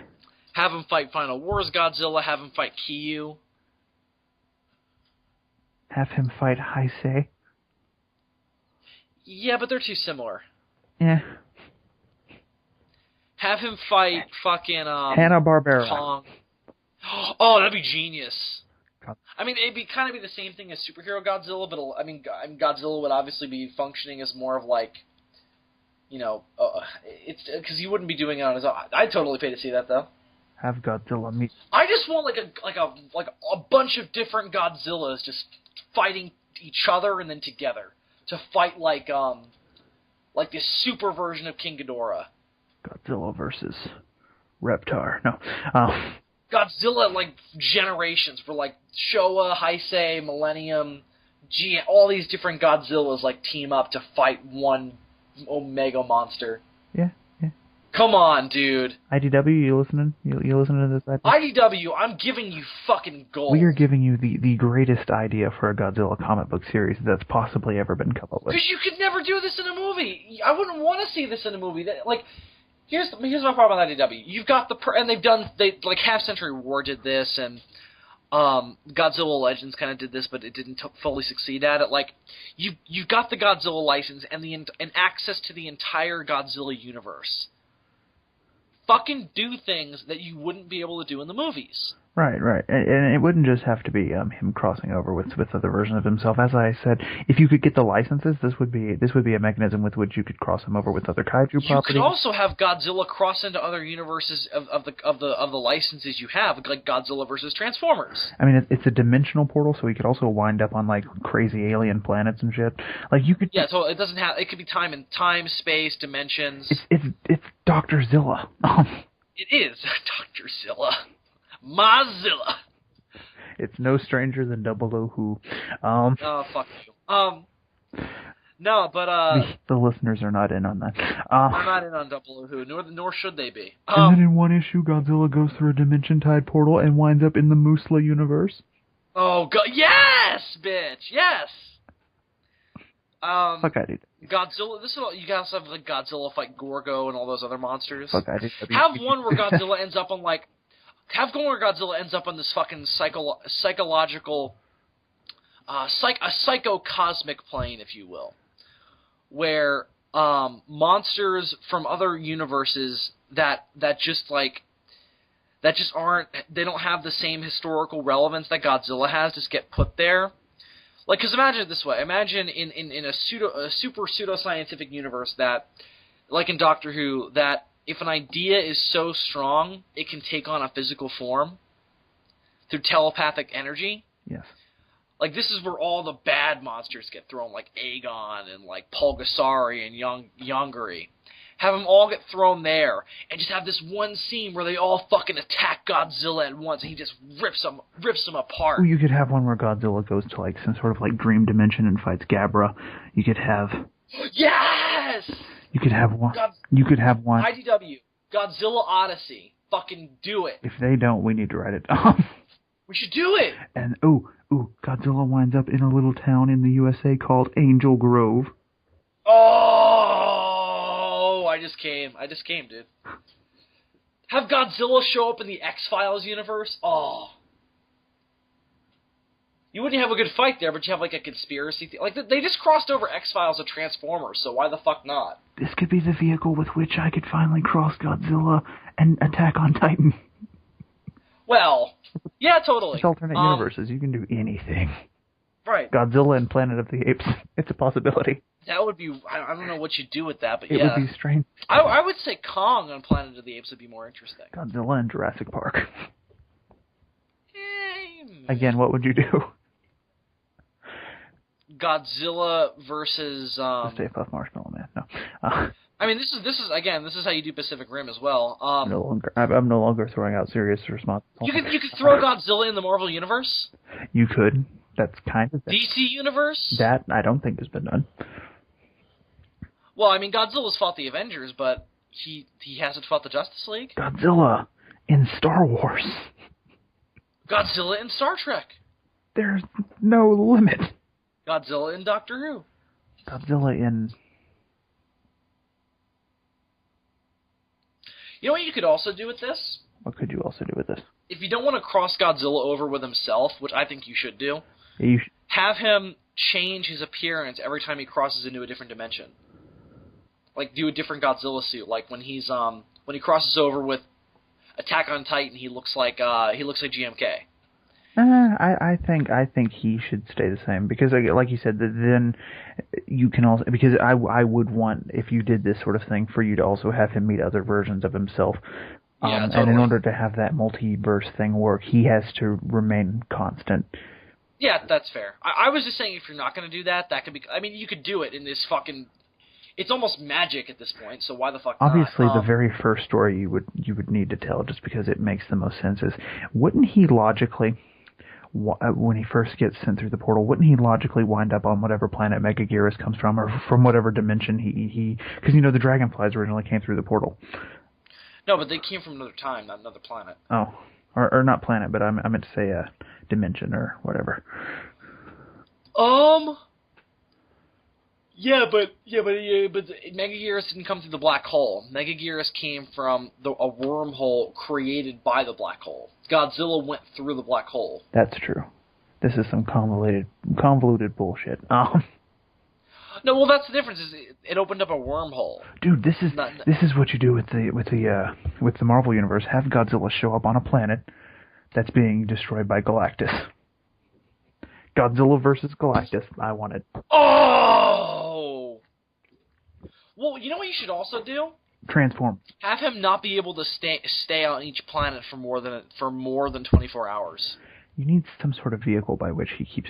Have him fight Final Wars Godzilla. Have him fight Kiyu.
Have him fight Heisei.
Yeah, but they're too similar.
Yeah.
Have him fight fucking
Hanna-Barbera.
Kong. Oh, that'd be genius. I mean, it'd be kind of the same thing as Superhero Godzilla, but I mean, Godzilla would obviously be functioning as more of like, you know, it's because he wouldn't be doing it on his own. I'd totally pay to see that though.
Have Godzilla meet.
I just want like a bunch of different Godzillas just fighting each other and then together to fight like this super version of King Ghidorah.
Godzilla versus Reptar. No.
Godzilla, like, generations for, like, Showa, Heisei, Millennium, all these different Godzillas, like, team up to fight one Omega monster.
Yeah.
Come on, dude.
IDW, you listening? You listening to this idea?
IDW, I'm giving you fucking gold.
We are giving you the greatest idea for a Godzilla comic book series that's possibly ever been come up with.
Because you could never do this in a movie. I wouldn't want to see this in a movie. Here's my problem with IDW. You've got like Half Century War did this, and Godzilla Legends kind of did this, but it didn't fully succeed at it. Like, you've got the Godzilla license and access to the entire Godzilla universe. Fucking do things that you wouldn't be able to do in the movies.
Right. And it wouldn't just have to be him crossing over with other versions of himself. As I said, if you could get the licenses, this would be a mechanism with which you could cross him over with other kaiju properties.
You could also have Godzilla cross into other universes of the licenses you have, like Godzilla versus Transformers.
I mean, it's a dimensional portal, so he could also wind up on like crazy alien planets and shit. Like you could.
Yeah, so it doesn't have. It could be time, space, dimensions.
It's Dr. Zilla.
It is Dr. Zilla. Mozilla.
It's no stranger than 00 Who.
Oh, fuck you. No, but
the listeners are not in on that.
I'm not in on 00 Who, nor should they be.
And then in one issue, Godzilla goes through a dimension-tied portal and winds up in the Musla universe.
Oh, yes, bitch, yes.
Fuck IDW.
Godzilla. This is all, you guys have like Godzilla fight Gorgo and all those other monsters.
Fuck IDW.
Have one where Godzilla ends up on like. Have one where Godzilla ends up on this fucking psychological, a psycho-cosmic plane, if you will, where monsters from other universes that just aren't, they don't have the same historical relevance that Godzilla has just get put there. Like, because imagine it this way. Imagine in a super pseudo-scientific universe that, like in Doctor Who, that if an idea is so strong, it can take on a physical form through telepathic energy.
Yes.
Like, this is where all the bad monsters get thrown, like Aegon and, like, Pulgasari and Yongari. Have them all get thrown there, and just have this one scene where they all fucking attack Godzilla at once, and he just rips them apart.
Well, you could have one where Godzilla goes to, like, some sort of, like, dream dimension and fights Gabra. You could have...
Yes!
You could have one... You could have one...
IDW. Godzilla Odyssey. Fucking do it.
If they don't, we need to write it down.
We should do it!
And, Godzilla winds up in a little town in the USA called Angel Grove.
Oh, I just came, dude. Have Godzilla show up in the X-Files universe? Oh. You wouldn't have a good fight there, but you have, like, a conspiracy like, they just crossed over X-Files and Transformers, so why the fuck not?
This could be the vehicle with which I could finally cross Godzilla and Attack on Titan.
Well, yeah, totally.
It's alternate universes. You can do anything.
Right.
Godzilla and Planet of the Apes. It's a possibility.
That would be... I don't know what you'd do with that, but
it
yeah.
It would be strange.
I would say Kong on Planet of the Apes would be more interesting.
Godzilla and Jurassic Park. Again, what would you do?
Godzilla versus...
Stay Puft Marshmallow Man. No.
I mean, this is how you do Pacific Rim as well.
I'm no longer throwing out serious responses.
You could throw Godzilla in the Marvel Universe?
You could. That's kind of...
DC Universe?
That, I don't think, has been done.
Well, I mean, Godzilla's fought the Avengers, but he hasn't fought the Justice League.
Godzilla in Star Wars.
Godzilla in Star Trek.
There's no limit.
Godzilla in Doctor Who.
Godzilla in...
You know what you could also do with this?
What could you also do with this?
If you don't want to cross Godzilla over with himself, which I think you should do, have him change his appearance every time he crosses into a different dimension. Like, do a different Godzilla suit. Like, when he crosses over with Attack on Titan, he looks like GMK.
I think he should stay the same because, like you said, then you can also, because I would want, if you did this sort of thing, for you to also have him meet other versions of himself.
Yeah, totally.
And in order to have that multiverse thing work, he has to remain constant.
Yeah, that's fair. I was just saying, if you're not going to do that, that could be... I mean, you could do it in this fucking... It's almost magic at this point, so why the fuck not?
Obviously, the very first story you would need to tell, just because it makes the most sense, is, wouldn't he logically... when he first gets sent through the portal, wouldn't he logically wind up on whatever planet Megaguirus comes from, or from whatever dimension he... Because, the dragonflies originally came through the portal.
No, but they came from another time, not another planet.
Oh. Or not planet, but I meant to say dimension or whatever.
Yeah, but Megaguirus didn't come through the black hole. Megaguirus came from a wormhole created by the black hole. Godzilla went through the black hole.
That's true. This is some convoluted bullshit.
No, well, that's the difference. Is it opened up a wormhole.
Dude, this is what you do with the Marvel universe. Have Godzilla show up on a planet that's being destroyed by Galactus. Godzilla versus Galactus. I want it.
Oh! Well, you know what you should also do?
Transform.
Have him not be able to stay on each planet for more than 24 hours.
You need some sort of vehicle by which he keeps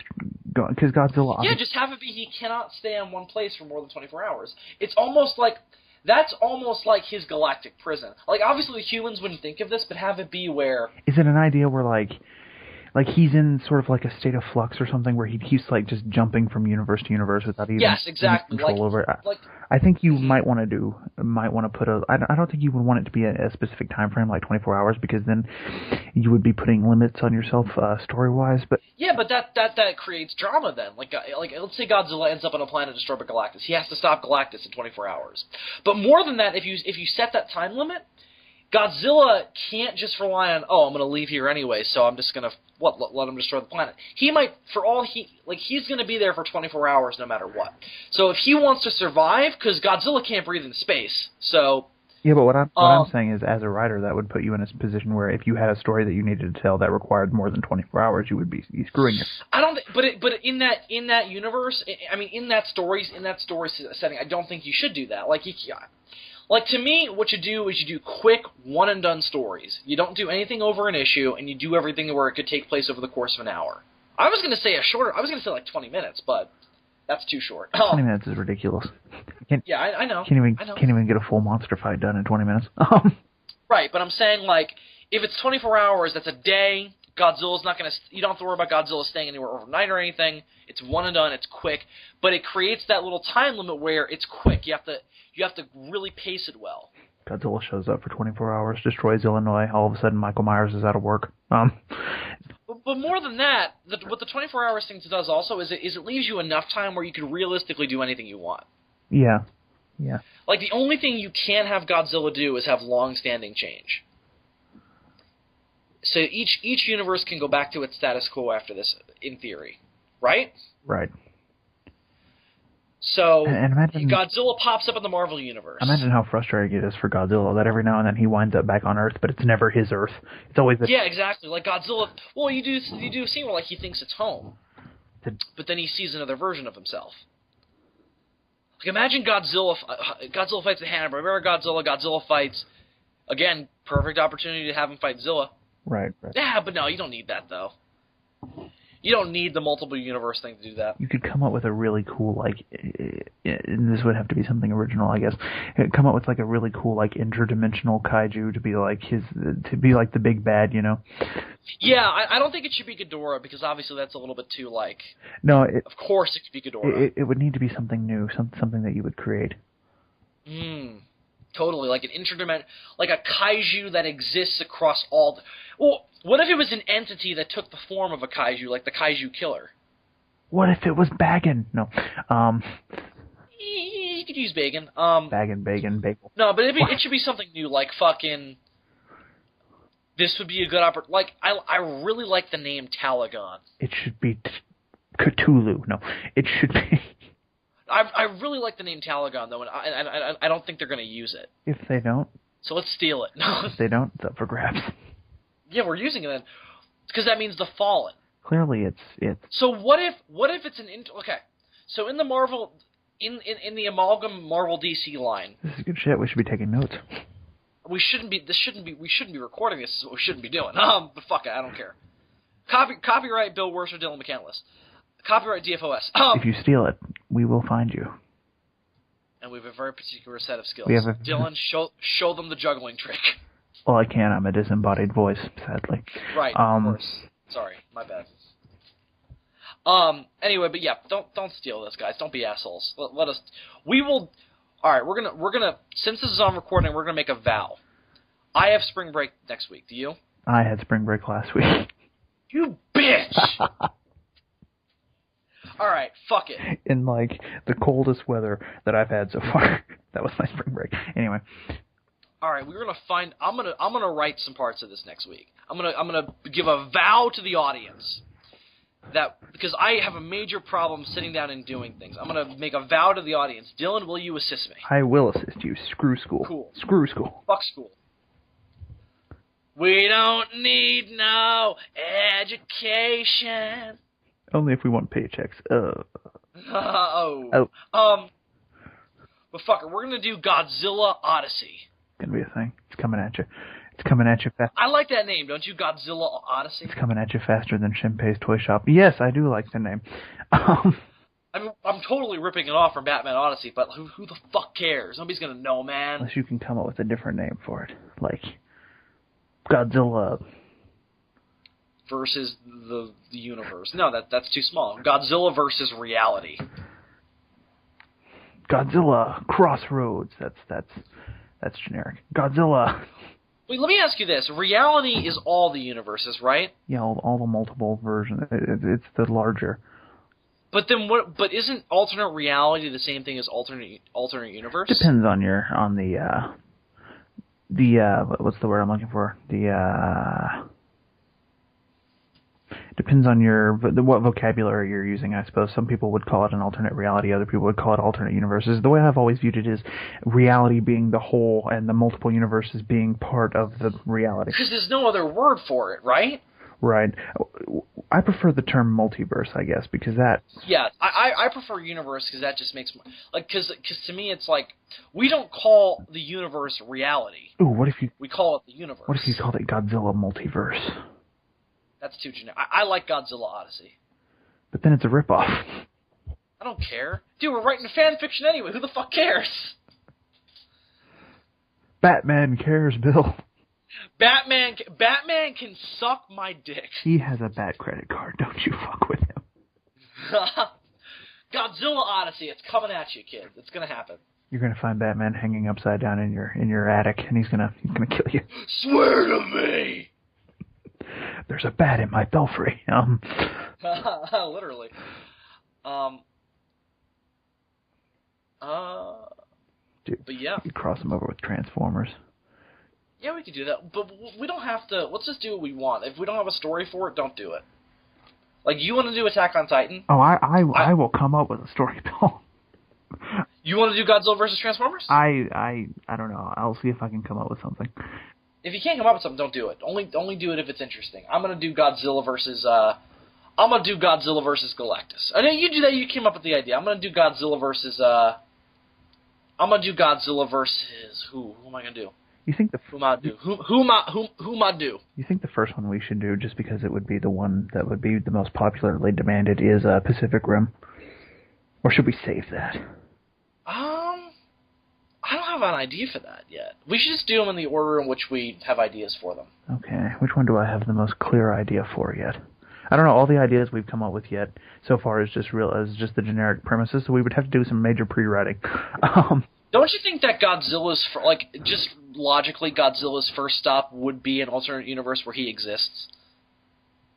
going, because Godzilla...
Yeah, just have it be he cannot stay in one place for more than 24 hours. It's almost like... That's almost like his galactic prison. Like, obviously humans wouldn't think of this, but have it be where...
Is it an idea where, like like he's in sort of like a state of flux or something where he's like just jumping from universe to universe without even
Yes, exactly.
control over it.
Like
I think you might want to put a. I don't think you would want it to be a specific time frame like 24 hours because then you would be putting limits on yourself story wise. But
yeah, but that creates drama then. Like let's say Godzilla ends up on a planet destroyed by Galactus. He has to stop Galactus in 24 hours. But more than that, if you set that time limit, Godzilla can't just rely on, I'm going to leave here anyway, so I'm just going to let him destroy the planet. He might, he's going to be there for 24 hours no matter what. So if he wants to survive, because Godzilla can't breathe in space, so...
Yeah, but what I'm saying is, as a writer, that would put you in a position where if you had a story that you needed to tell that required more than 24 hours, you would be screwing it.
I don't think, but in that universe, I mean, in that story setting, I don't think you should do that. Like, to me, what you do is you do quick, one-and-done stories. You don't do anything over an issue, and you do everything where it could take place over the course of an hour. I was going to say like 20 minutes, but that's too short.
20 minutes is ridiculous.
Yeah, I know.
Can't even get a full monster fight done in 20 minutes.
Right, but I'm saying, like, if it's 24 hours, that's a day. Godzilla's not going to... You don't have to worry about Godzilla staying anywhere overnight or anything. It's one and done. It's quick. But it creates that little time limit where it's quick. You have to really pace it well.
Godzilla shows up for 24 hours, destroys Illinois. All of a sudden, Michael Myers is out of work.
But more than that, what the 24 hours thing does also is it leaves you enough time where you can realistically do anything you want.
Yeah.
Like, the only thing you can't have Godzilla do is have long-standing change. So each universe can go back to its status quo after this, in theory. Right?
Right.
So,
and imagine,
Godzilla pops up in the Marvel Universe.
Imagine how frustrating it is for Godzilla that every now and then he winds up back on Earth, but it's never his Earth. It's always...
Yeah, exactly. Like, Godzilla... Well, you do a scene where, like, he thinks it's home. But then he sees another version of himself. Like, imagine Godzilla fights the Hanna-Barbera Godzilla fights... Again, perfect opportunity to have him fight Zilla.
Right.
Yeah, but no, you don't need that, though. You don't need the multiple universe thing to do that.
You could come up with a really cool, like, and this would have to be something original, I guess. Come up with like a really cool, like, interdimensional kaiju to be like the big bad, you know?
Yeah, I don't think it should be Ghidorah because obviously that's a little bit too like.
No,
of course it could be Ghidorah.
It would need to be something new, something that you would create.
Totally, like like a kaiju that exists across all. Well, what if it was an entity that took the form of a kaiju, like the Kaiju Killer?
What if it was Baggin? No.
You could use Baggin.
Bagel.
No, but it should be something new, like fucking. This would be a good opportunity. Like, I really like the name Talagon.
It should be Cthulhu. No, it should be.
I really like the name Talagon, though, and I don't think they're going to use it.
If they don't?
So let's steal it. No.
If they don't, it's up for grabs.
Yeah, we're using it then. Because that means the Fallen.
Clearly it's...
So what if it's an... Okay, so in the Marvel... In the amalgam Marvel DC line...
This is good shit. We should be taking notes.
We shouldn't be recording this. This is what we shouldn't be doing. But fuck it, I don't care. Copyright Bill Wurster, Dylan McCandless. Copyright DFOS.
If you steal it, we will find you.
And we have a very particular set of skills. Dylan, show them the juggling trick.
Well, I can't. I'm a disembodied voice, sadly.
Right, of course. Sorry, my bad. Anyway, but yeah, don't steal this, guys. Don't be assholes. Let us. We will. All right, we're gonna. Since this is on recording, we're gonna make a vow. I have spring break next week. Do you?
I had spring break last week.
You bitch. All right, fuck it.
In like the coldest weather that I've had so far, that was my spring break. Anyway.
All right, we're gonna find. I'm gonna write some parts of this next week. I'm gonna give a vow to the audience that because I have a major problem sitting down and doing things. I'm gonna make a vow to the audience. Dylan, will you assist me?
I will assist you. Screw school.
Cool.
Screw school.
Fuck school. We don't need no education.
Only if we want paychecks.
Oh. But fuck it, we're gonna do Godzilla Odyssey.
Gonna be a thing. It's coming at you. It's coming at you fast.
I like that name, don't you? Godzilla Odyssey.
It's coming at you faster than Shinpei's Toy Shop. Yes, I do like the name.
I mean, I'm totally ripping it off from Batman Odyssey, but who the fuck cares? Nobody's gonna know, man.
Unless you can come up with a different name for it, like Godzilla.
versus the universe. No, that's too small. Godzilla versus reality.
Godzilla Crossroads. That's generic. Godzilla.
Wait, let me ask you this. Reality is all the universes, right?
Yeah, all the multiple versions. It's the larger.
But then what? But isn't alternate reality the same thing as alternate universe?
Depends on what's the word I'm looking for? Depends on what vocabulary you're using, I suppose. Some people would call it an alternate reality. Other people would call it alternate universes. The way I've always viewed it is reality being the whole and the multiple universes being part of the reality.
Because there's no other word for it, right?
Right. I prefer the term multiverse, I guess, because that...
Yeah, I prefer universe because that just makes... Because to me it's like, we don't call the universe reality.
Ooh, what if you...
We call it the universe.
What if you called it Godzilla Multiverse?
That's too generic. I like Godzilla Odyssey.
But then it's a ripoff.
I don't care. Dude, we're writing fan fiction anyway. Who the fuck cares?
Batman cares, Bill.
Batman can suck my dick.
He has a bad credit card. Don't you fuck with him.
Godzilla Odyssey. It's coming at you, kid. It's gonna happen.
You're gonna find Batman hanging upside down in your attic, and he's gonna kill you.
Swear to me.
There's a bat in my belfry.
Literally.
Dude,
but yeah.
You cross them over with Transformers.
Yeah, we could do that, but we don't have to. Let's just do what we want. If we don't have a story for it, don't do it. Like, you want to do Attack on Titan?
Oh, I will come up with a story, Bill.
You want to do Godzilla versus Transformers?
I don't know. I'll see if I can come up with something.
If you can't come up with something, don't do it. Only do it if it's interesting. I'm gonna do Godzilla versus Galactus. I know you do that. You came up with the idea. I'm gonna do Godzilla versus who? Who am I gonna do?
You think
who am I do?
You think the first one we should do, just because it would be the one that would be the most popularly demanded, is Pacific Rim, or should we save that?
I don't have an idea for that yet. We should just do them in the order in which we have ideas for them.
Okay, which one do I have the most clear idea for yet? I don't know. All the ideas we've come up with yet so far is just the generic premises, so we would have to do some major pre-writing.
Don't you think that Godzilla's just logically Godzilla's first stop would be an alternate universe where he exists?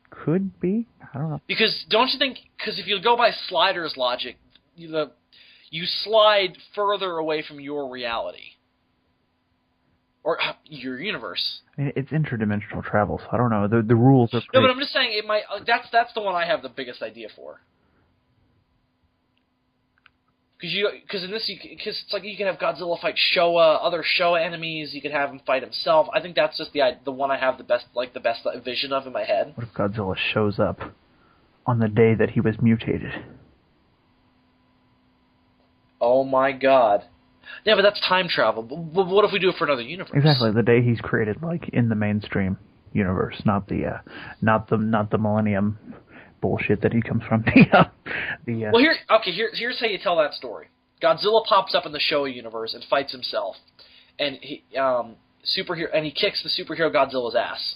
Could be. I don't know.
Because don't you think? Because if you go by Slider's logic, you slide further away from your reality. Or your universe.
It's interdimensional travel, so I don't know. The rules are...
No, but I'm just saying, it might. That's the one I have the biggest idea for. Because in this, it's like you can have Godzilla fight other Showa enemies. You could have him fight himself. I think that's just the one I have the best vision of in my head.
What if Godzilla shows up on the day that he was mutated?
Oh my God! Yeah, but that's time travel. But what if we do it for another universe?
Exactly, the day he's created, like in the mainstream universe, not the Millennium bullshit that he comes from.
Well, here's how you tell that story. Godzilla pops up in the Showa universe and fights himself, and he kicks the superhero Godzilla's ass.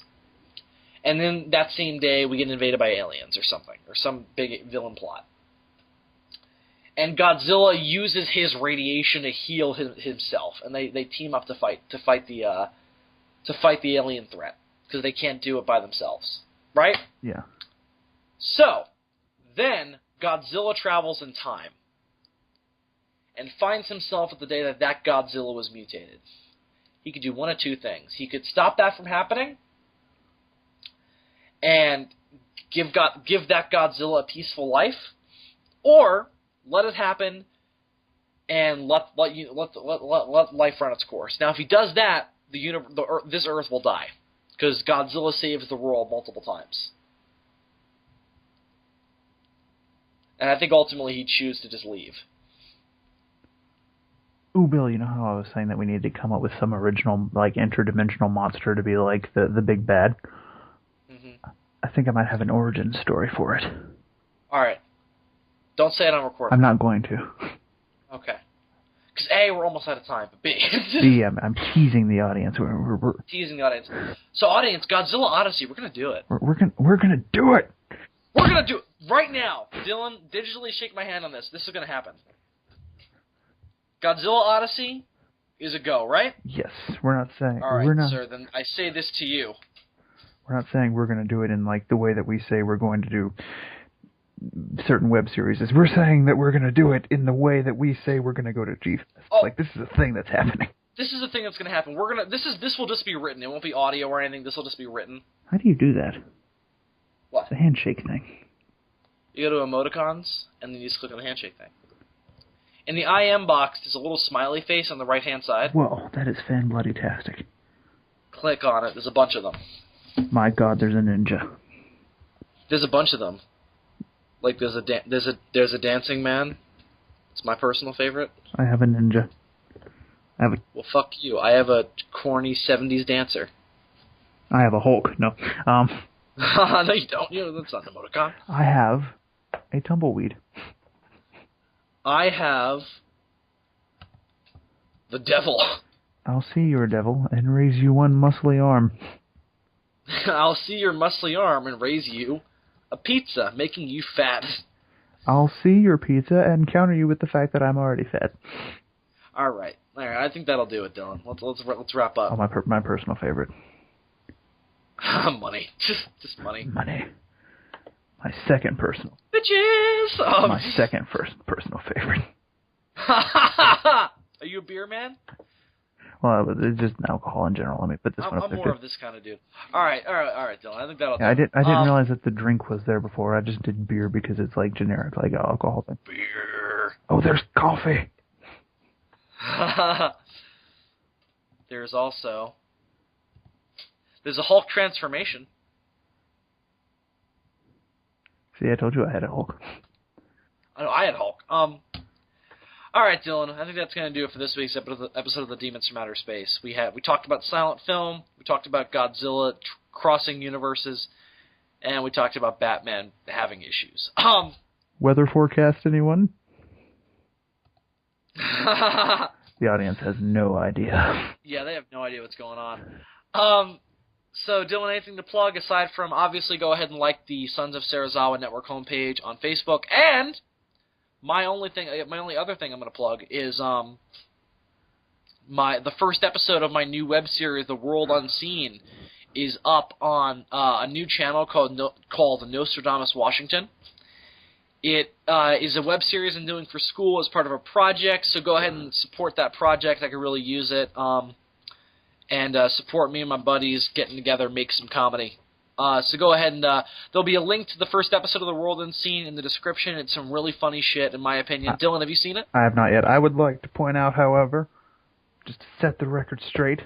And then that same day, we get invaded by aliens or something, or some big villain plot. And Godzilla uses his radiation to heal himself, and they team up to fight the alien threat because they can't do it by themselves, right?
Yeah.
So then Godzilla travels in time and finds himself at the day that Godzilla was mutated. He could do one of two things. He could stop that from happening and give that Godzilla a peaceful life, or let it happen and let life run its course. Now, if he does that, this Earth will die because Godzilla saves the world multiple times. And I think ultimately he'd choose to just leave.
Ooh, Bill, you know how I was saying that we needed to come up with some original, like, interdimensional monster to be like the big bad? Mm-hmm. I think I might have an origin story for it. All
right. Don't say it on recording.
I'm not going to.
Okay. Because A, we're almost out of time, but B...
B, I'm teasing the audience. We're
teasing the audience. So, audience, Godzilla Odyssey, we're going to do it.
We're gonna do it!
We're going to do it right now! Dylan, digitally shake my hand on this. This is going to happen. Godzilla Odyssey is a go, right?
Yes, we're not saying...
All right,
we're not,
sir, then I say this to you.
We're not saying we're gonna do it in, like, the way that we say we're going to do certain web series. We're saying that we're gonna do it in the way that we say we're gonna go to G-Fest.
Oh.
Like, this is a thing that's happening.
This is the thing that's going to happen. This will just be written. It won't be audio or anything. This will just be written.
How do you do that?
What?
It's a handshake thing.
You go to emoticons, and then you just click on the handshake thing. In the IM box, there's a little smiley face on the right-hand side.
Whoa, that is fan-bloody-tastic.
Click on it. There's a bunch of them.
My God, there's a ninja.
There's a bunch of them. Like there's a dancing man. It's my personal favorite.
I have a ninja.
Well, fuck you. I have a corny 70s dancer.
I have a Hulk. No.
No, you don't. That's not an emoticon.
I have a tumbleweed.
I have the devil.
I'll see your devil and raise you one muscly arm.
I'll see your muscly arm and raise you a pizza, making you fat.
I'll see your pizza and counter you with the fact that I'm already fat.
All right. I think that'll do it, Dylan. Let's wrap up.
Oh, my personal favorite.
Money. Just money.
Money. My second personal.
Bitches!
My second personal favorite.
Are you a beer man?
Well, it's just alcohol in general. Let me put this one up there.
I'm more of this kind of dude. All right, Dylan. I think that'll do.
I didn't realize that the drink was there before. I just did beer because it's like generic, like alcohol thing.
Beer.
Oh, there's coffee.
There's a Hulk transformation.
See, I told you I had a Hulk.
I know, I had Hulk. All right, Dylan. I think that's going to do it for this week's episode of the Demons from Outer Space. We talked about silent film. We talked about Godzilla crossing universes, and we talked about Batman having issues.
Weather forecast, anyone? The audience has no idea.
Yeah, they have no idea what's going on. So, Dylan, anything to plug aside from obviously go ahead and like the Sons of Sarazawa Network homepage on Facebook, and my only other thing I'm going to plug is the first episode of my new web series, The World Unseen, is up on a new channel called Nostradamus Washington. It is a web series I'm doing for school as part of a project, so go ahead and support that project. I could really use it. And support me and my buddies getting together, make some comedy. So go ahead and there'll be a link to the first episode of The World Unseen in the description. It's some really funny shit, in my opinion. Dylan, have you seen it?
I have not yet. I would like to point out, however, just to set the record straight,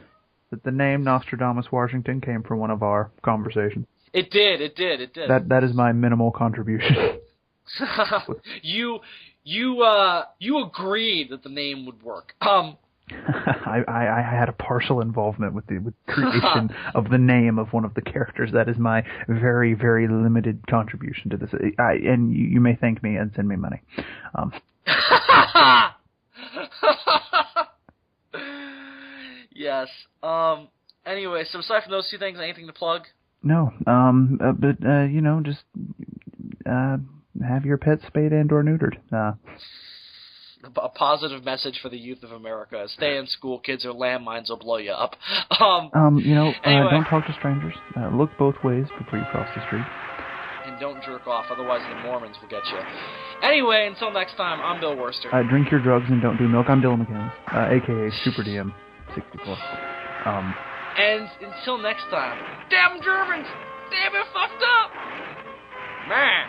that the name Nostradamus Washington came from one of our conversations.
It did.
That is my minimal contribution.
You agreed that the name would work.
I had a partial involvement with the creation of the name of one of the characters. That is my very, very limited contribution to this. And you may thank me and send me money.
Yes. Anyway, so aside from those two things, anything to plug?
No. But just have your pet spayed and or neutered.
A positive message for the youth of America. Stay in school, kids, or landmines will blow you up.
Anyway.
Anyway.
Don't talk to strangers. Look both ways before you cross the street.
And don't jerk off, otherwise the Mormons will get you. Anyway, until next time, I'm Bill Worster.
Drink your drugs and don't do milk. I'm Dylan McCann, a.k.a. Super DM 64.
And until next time, damn Germans! Damn it fucked up! Man!